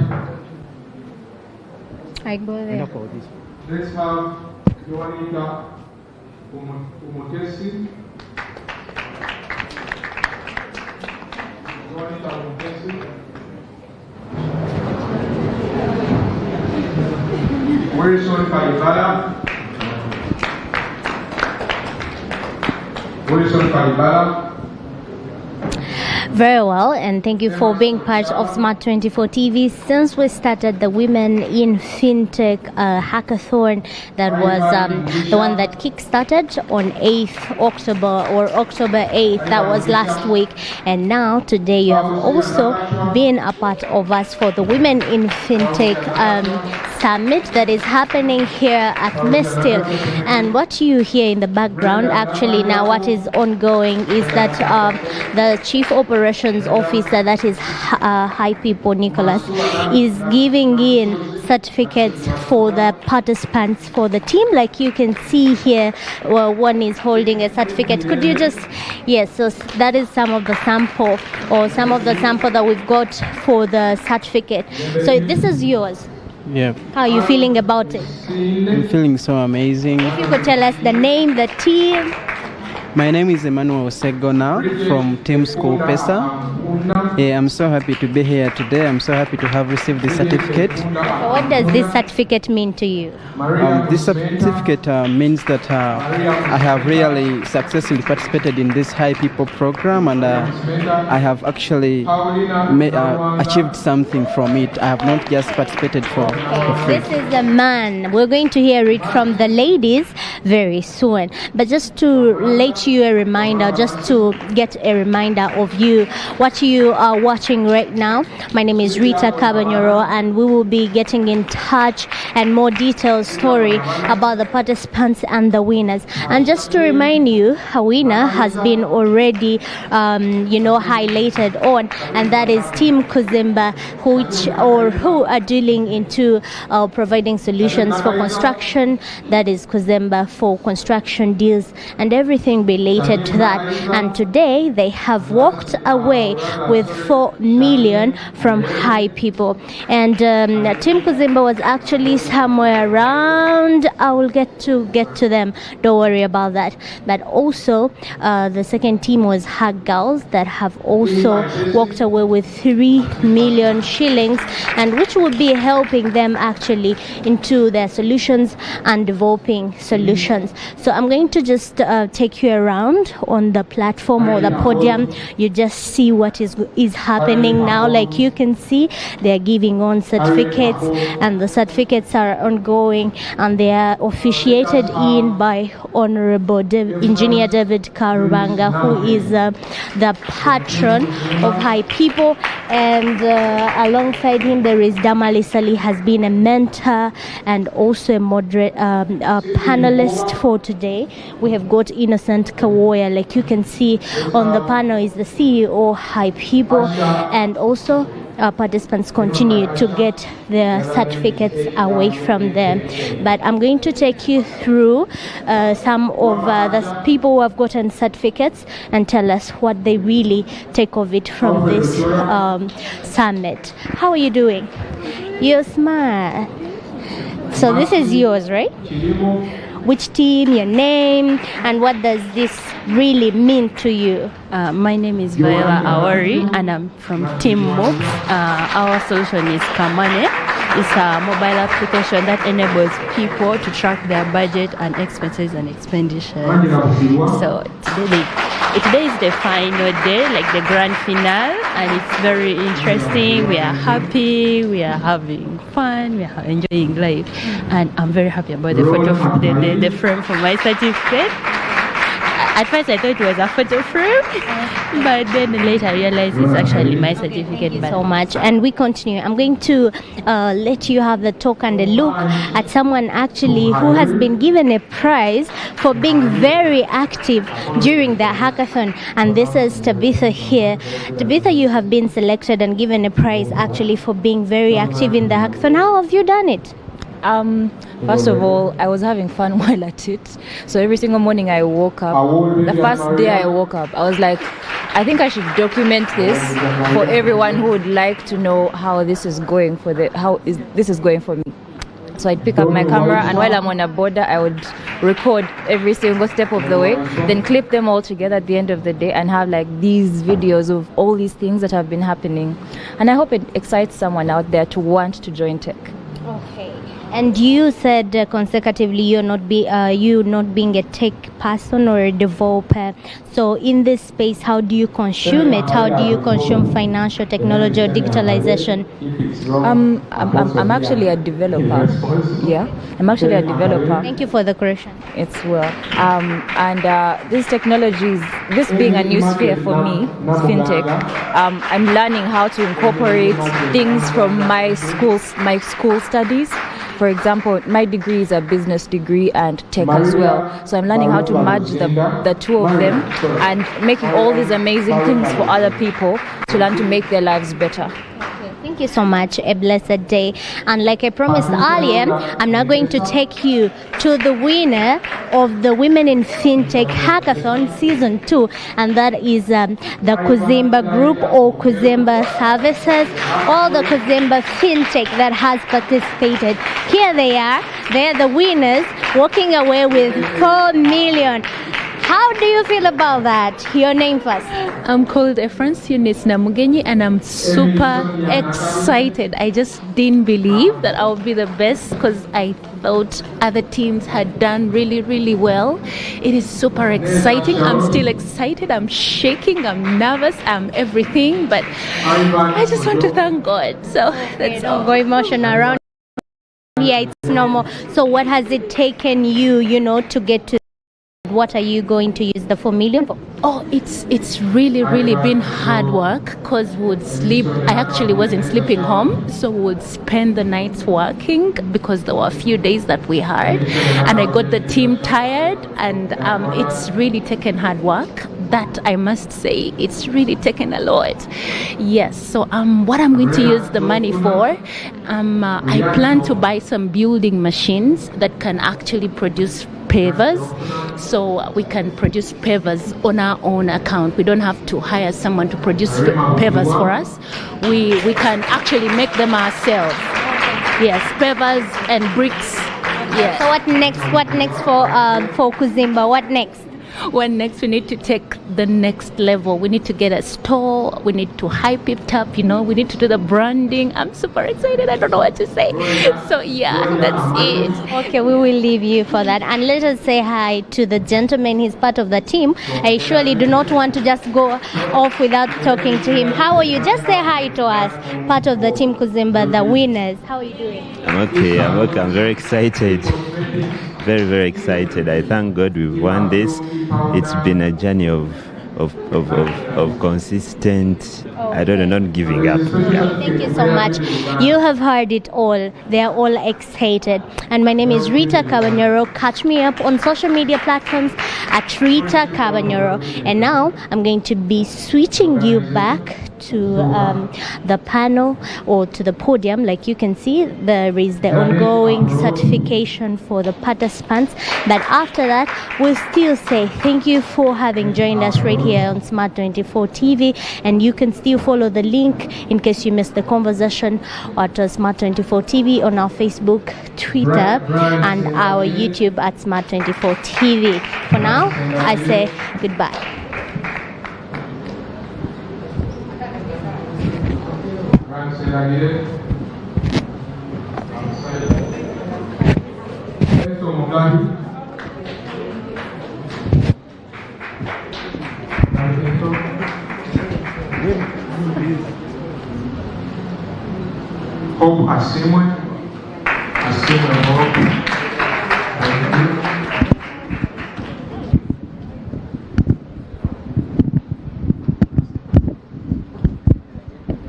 I go there. Let's have Joanita Umutesi. Joanita Umutesi. Wilson Kalibala. Wilson Kalibala. Very well, and thank you for being part of Smart 24 TV. Since we started the Women in Fintech hackathon, that was the one that kick-started on 8th October or October 8th, that was last week, and now today you have also been a part of us for the Women in Fintech Summit that is happening here at Mestil. And what you hear in the background, actually now what is ongoing is that the Chief Operations Officer, that is High People Nicholas, is giving in certificates for the participants for the team. Like you can see here, well, one is holding a certificate. Could you just, yes, so that is some of the sample that we've got for the certificate. So this is yours. Yeah. How are you feeling about it? I'm feeling so amazing. If you could tell us the name, the team. My name is Emmanuel Segona from Team School Pesa. Yeah, I'm so happy to be here today. I'm so happy to have received this certificate. So what does this certificate mean to you? This certificate means that I have really successfully participated in this High People program, and I have actually achieved something from it. I have not just participated for free. This is a man. We're going to hear it from the ladies very soon. But just to let you a reminder, just to get a reminder of you, what you are watching right now. My name is Rita Cabanyoro, and we will be getting in touch and more detailed story about the participants and the winners. And just to remind you, a winner has been already highlighted on, and that is Team Kuzimba, who are dealing into providing solutions for construction. That is Kuzimba for construction deals and everything related to that. And today they have walked away with 4 million from High People. And Team Kuzimba was actually somewhere around, I will get to them, don't worry about that. But also the second team was Hack Girls, that have also walked away with 3 million shillings, and which will be helping them actually into their solutions and developing solutions. So I'm going to just take you around on the platform or the podium. You just see what is happening now. Like you can see, they're giving on certificates, and the certificates are ongoing, and they are officiated in by Honorable Engineer David Karubanga, who is the patron of High People. And alongside him there is Damali Sali, has been a mentor and also a moderate panelist for today. We have got Innocent Kawoya, like you can see on the panel, is the CEO High People, and also participants continue to get their certificates away from them. But I'm going to take you through some of the people who have gotten certificates and tell us what they really take of it from this summit. How are you doing? You're smart. So this is yours, right? Which team, your name, and what does this really mean to you? My name is Viola Awari, and I'm from Team Moves. Our solution is Kamane. It's a mobile application that enables people to track their budget and expenses and expenditures. So today is the final day, like the grand finale, and it's very interesting. We are happy, we are having fun, we are enjoying life, and I'm very happy about the photo, the frame for my certificate. At first I thought it was a photo frame, but then later I realized it's actually my certificate. Thank you so much. And we continue. I'm going to let you have the talk and a look at someone actually who has been given a prize for being very active during the hackathon. And this is Tabitha here. Tabitha, you have been selected and given a prize actually for being very active in the hackathon. How have you done it? First of all, I was having fun while at it. So every single morning I woke up. The first day I woke up, I was like, I think I should document this for everyone who would like to know how this is going this is going for me. So I'd pick up my camera, and while I'm on a border, I would record every single step of the way, then clip them all together at the end of the day and have like these videos of all these things that have been happening. And I hope it excites someone out there to want to join tech. Okay. And you said consecutively you not being a tech person or a developer. So in this space, how do you consume it? How do you consume financial technology or digitalization? I'm actually a developer. Yeah, I'm actually a developer. Thank you for the correction. It's well. These technologies, this being a new sphere for me, fintech, I'm learning how to incorporate things from my school studies. For example, my degree is a business degree and tech as well. So I'm learning how to merge the two of them and making all these amazing things for other people to learn to make their lives better. Thank you so much. A blessed day. And like I promised earlier, I'm now going to take you to the winner of the Women in Fintech Hackathon Season 2, and that is the Kuzimba Group or Kuzimba Services, or the Kuzimba Fintech that has participated. Here they are. They're the winners, walking away with 4 million. How do you feel about that? Your name first. I'm called Francine Namugenyi, and I'm super excited. I just didn't believe that I would be the best because I thought other teams had done really, really well. It is super exciting. I'm still excited. I'm shaking. I'm nervous. I'm everything. But I just want to thank God. So that's all. Go emotional around. Yeah, it's normal. So what has it taken you, to get to? What are you going to use the 4 million for? Oh, it's really been hard work because we would sleep. I actually wasn't sleeping home, so we would spend the nights working because there were a few days that we had, and I got the team tired, and it's really taken hard work. That I must say, it's really taken a lot. Yes, so what I'm going to use the money for, I plan to buy some building machines that can actually produce pavers, so we can produce pavers on our own account. We don't have to hire someone to produce pavers for us. We can actually make them ourselves. Yes, pavers and bricks. Yes. So what next for Kuzimba? What next? When next we need to take the next level. We need to get a store. We need to hype it up, we need to do the branding. I'm super excited. I don't know what to say. So yeah, that's it. Okay, we will leave you for that. And let us say hi to the gentleman. He's part of the team. I surely do not want to just go off without talking to him. How are you? Just say hi to us. Part of the team Kuzimba, the winners. How are you doing? I'm okay. I'm very excited. Very, very excited. I thank God we've won this. It's been a journey of consistent, I don't know, not giving up. Yeah. Thank you so much. You have heard it all. They are all excited. And my name is Rita Cabanyoro. Catch me up on social media platforms at Rita Cabanyoro. And now I'm going to be switching you back to the panel or to the podium. Like you can see, there is the ongoing certification for the participants. But after that, we'll still say thank you for having joined us right here on Smart 24 TV. And you can still follow the link in case you missed the conversation at Smart 24 TV on our Facebook, Twitter, and our YouTube at Smart 24 TV. For now, I say goodbye. Hope Asimwe Hope.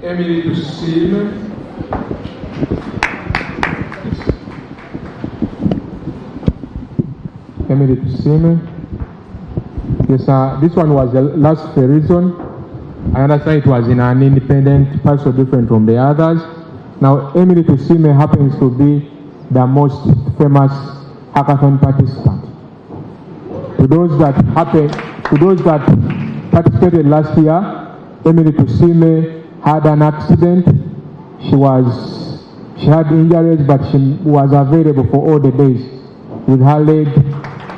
Emily Tusime. Emily Tusime. Yes, this one was the last reason. I understand it was in an independent part, so different from the others. Now, Emily Tusime happens to be the most famous hackathon participant. To those that participated last year, Emily Tusime had an accident. She had injuries, but she was available for all the days with her leg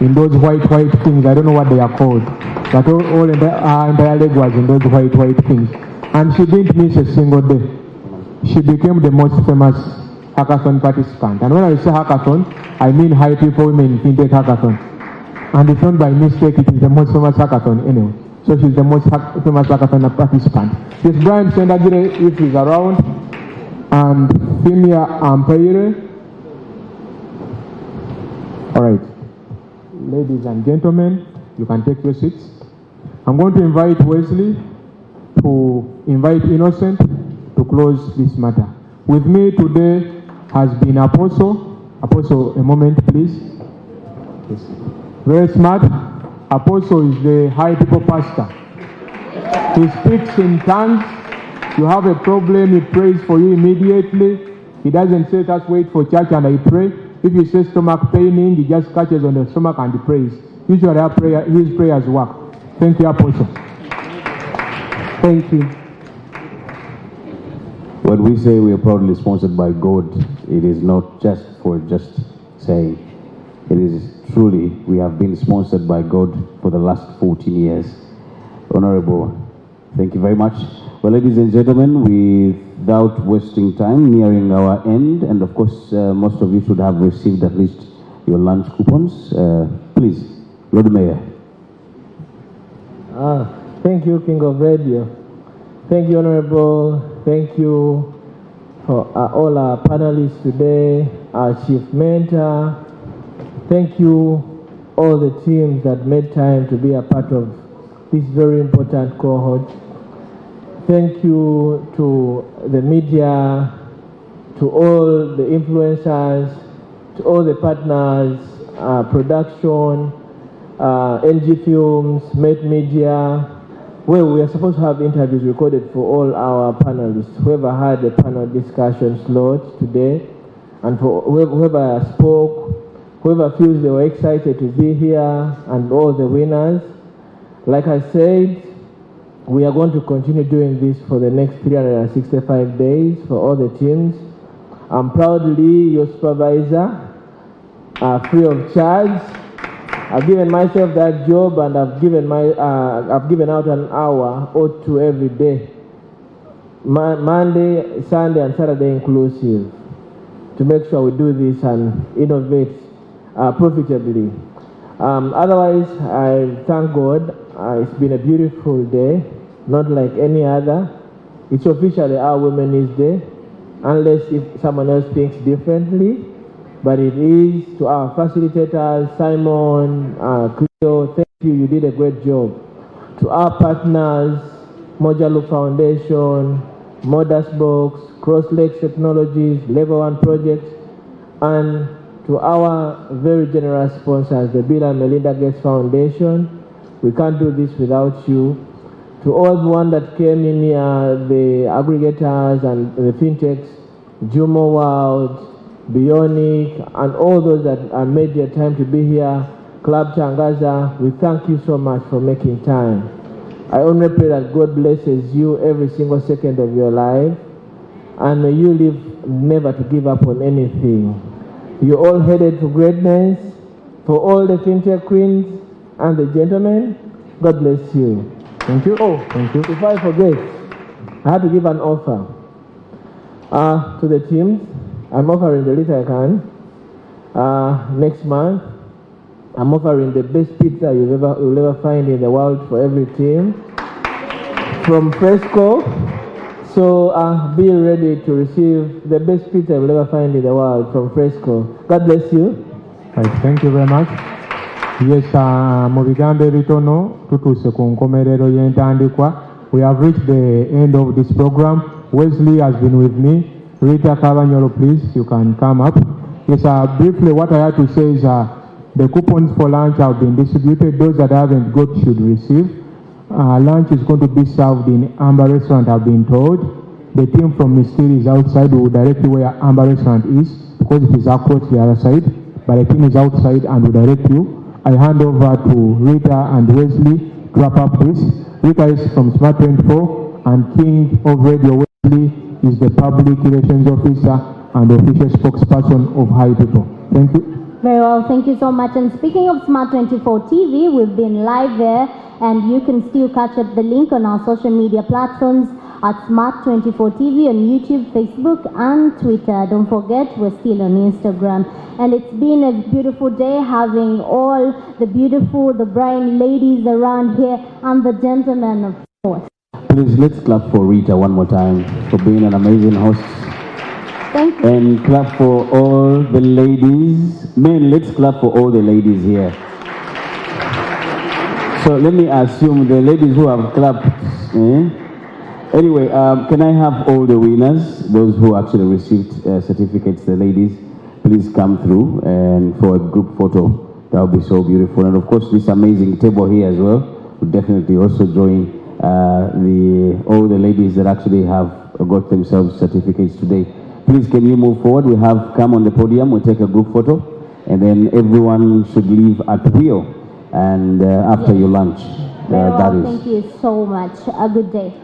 in those white things. I don't know what they are called, but her entire leg was in those white things, and she didn't miss a single day. She became the most famous hackathon participant. And when I say hackathon, I mean High People Women Fintech Hackathon. And it's not by mistake, it is the most famous hackathon anyway. So she's the most famous hackathon participant. Yes, Brian Sendagire, if he's around, and Fimia Ampere. All right, ladies and gentlemen, you can take your seats. I'm going to invite Wesley to invite Innocent to close this matter. With me today has been Apostle. Apostle, a moment, please. Yes. Very smart. Apostle is the High People pastor. He speaks in tongues. You have a problem, he prays for you immediately. He doesn't say, just wait for church and I pray. If you say stomach paining, he just catches on the stomach and he prays. Usually his prayers work. Thank you, Apostle. Thank you. When we say we are proudly sponsored by God, it is not just for just saying. It is truly, we have been sponsored by God for the last 14 years. Honorable, thank you very much. Well, ladies and gentlemen, without wasting time, nearing our end, and of course, most of you should have received at least your lunch coupons. Please, Lord Mayor. Thank you, King of Radio. Thank you, Honorable. Thank you for all our panelists today, our chief mentor. Thank you, all the teams that made time to be a part of this very important cohort. Thank you to the media, to all the influencers, to all the partners, production, NG Films, Met Media. Well, we are supposed to have interviews recorded for all our panelists, whoever had a panel discussion slot today, and for whoever spoke, whoever feels they were excited to be here, and all the winners. Like I said, we are going to continue doing this for the next 365 days for all the teams. I'm proudly your supervisor, free of charge. I've given myself that job, and I've given out an hour or two every day, Monday, Sunday, and Saturday inclusive, to make sure we do this and innovate profitably. Otherwise, I thank God. It's been a beautiful day, not like any other. It's officially our Women's Day, unless if someone else thinks differently. But it is to our facilitators, Simon, Cleo, thank you, you did a great job. To our partners, Mojalu Foundation, Modusbox, Crosslegs Technologies, Level 1 Projects, and to our very generous sponsors, the Bill and Melinda Gates Foundation. We can't do this without you. To all the ones that came in here, the aggregators and the fintechs, Jumo World, Bionic, and all those that made their time to be here, Club Changaza, we thank you so much for making time. I only pray that God blesses you every single second of your life, and may you live never to give up on anything. You're all headed to greatness. For all the fintech queens and the gentlemen, God bless you. Thank you. Oh, thank you. Before I forget, I have to give an offer to the teams. I'm offering the least I can. Next month, I'm offering the best pizza you'll ever find in the world for every team from Fresco. So be ready to receive the best pizza you'll ever find in the world from Fresco. God bless you. Right, thank you very much. Yes, mu bigambo ebitono tutuuse ku nkomerero y'entandikwa. We have reached the end of this program. Wesley has been with me. Rita Cavanyolo, please, you can come up. Yes, briefly, what I had to say is the coupons for lunch have been distributed. Those that haven't got should receive. Lunch is going to be served in Amber Restaurant, I've been told. The team from Mystery is outside, will direct you where Amber Restaurant is, because it is across the other side. But the team is outside and will direct you. I hand over to Rita and Wesley to wrap up this. Rita is from Smart 24, and King of Radio Wesley is the Public Relations Officer and official spokesperson of High People. Thank you. Very well, thank you so much. And speaking of Smart 24 TV, we've been live there, and you can still catch up the link on our social media platforms. at Smart24TV on YouTube, Facebook, and Twitter. Don't forget, we're still on Instagram. And it's been a beautiful day having all the beautiful, the bright ladies around here and the gentlemen, of course. Please, let's clap for Rita one more time for being an amazing host. Thank you. And clap for all the ladies. Men, let's clap for all the ladies here. So let me assume the ladies who have clapped. Anyway, can I have all the winners, those who actually received certificates, the ladies, please come through and for a group photo. That would be so beautiful. And of course, this amazing table here as well would definitely also join all the ladies that actually have got themselves certificates today. Please, can you move forward? We have come on the podium, we'll take a group photo, and then everyone should leave at will and after your lunch. That is. Thank you so much. A good day.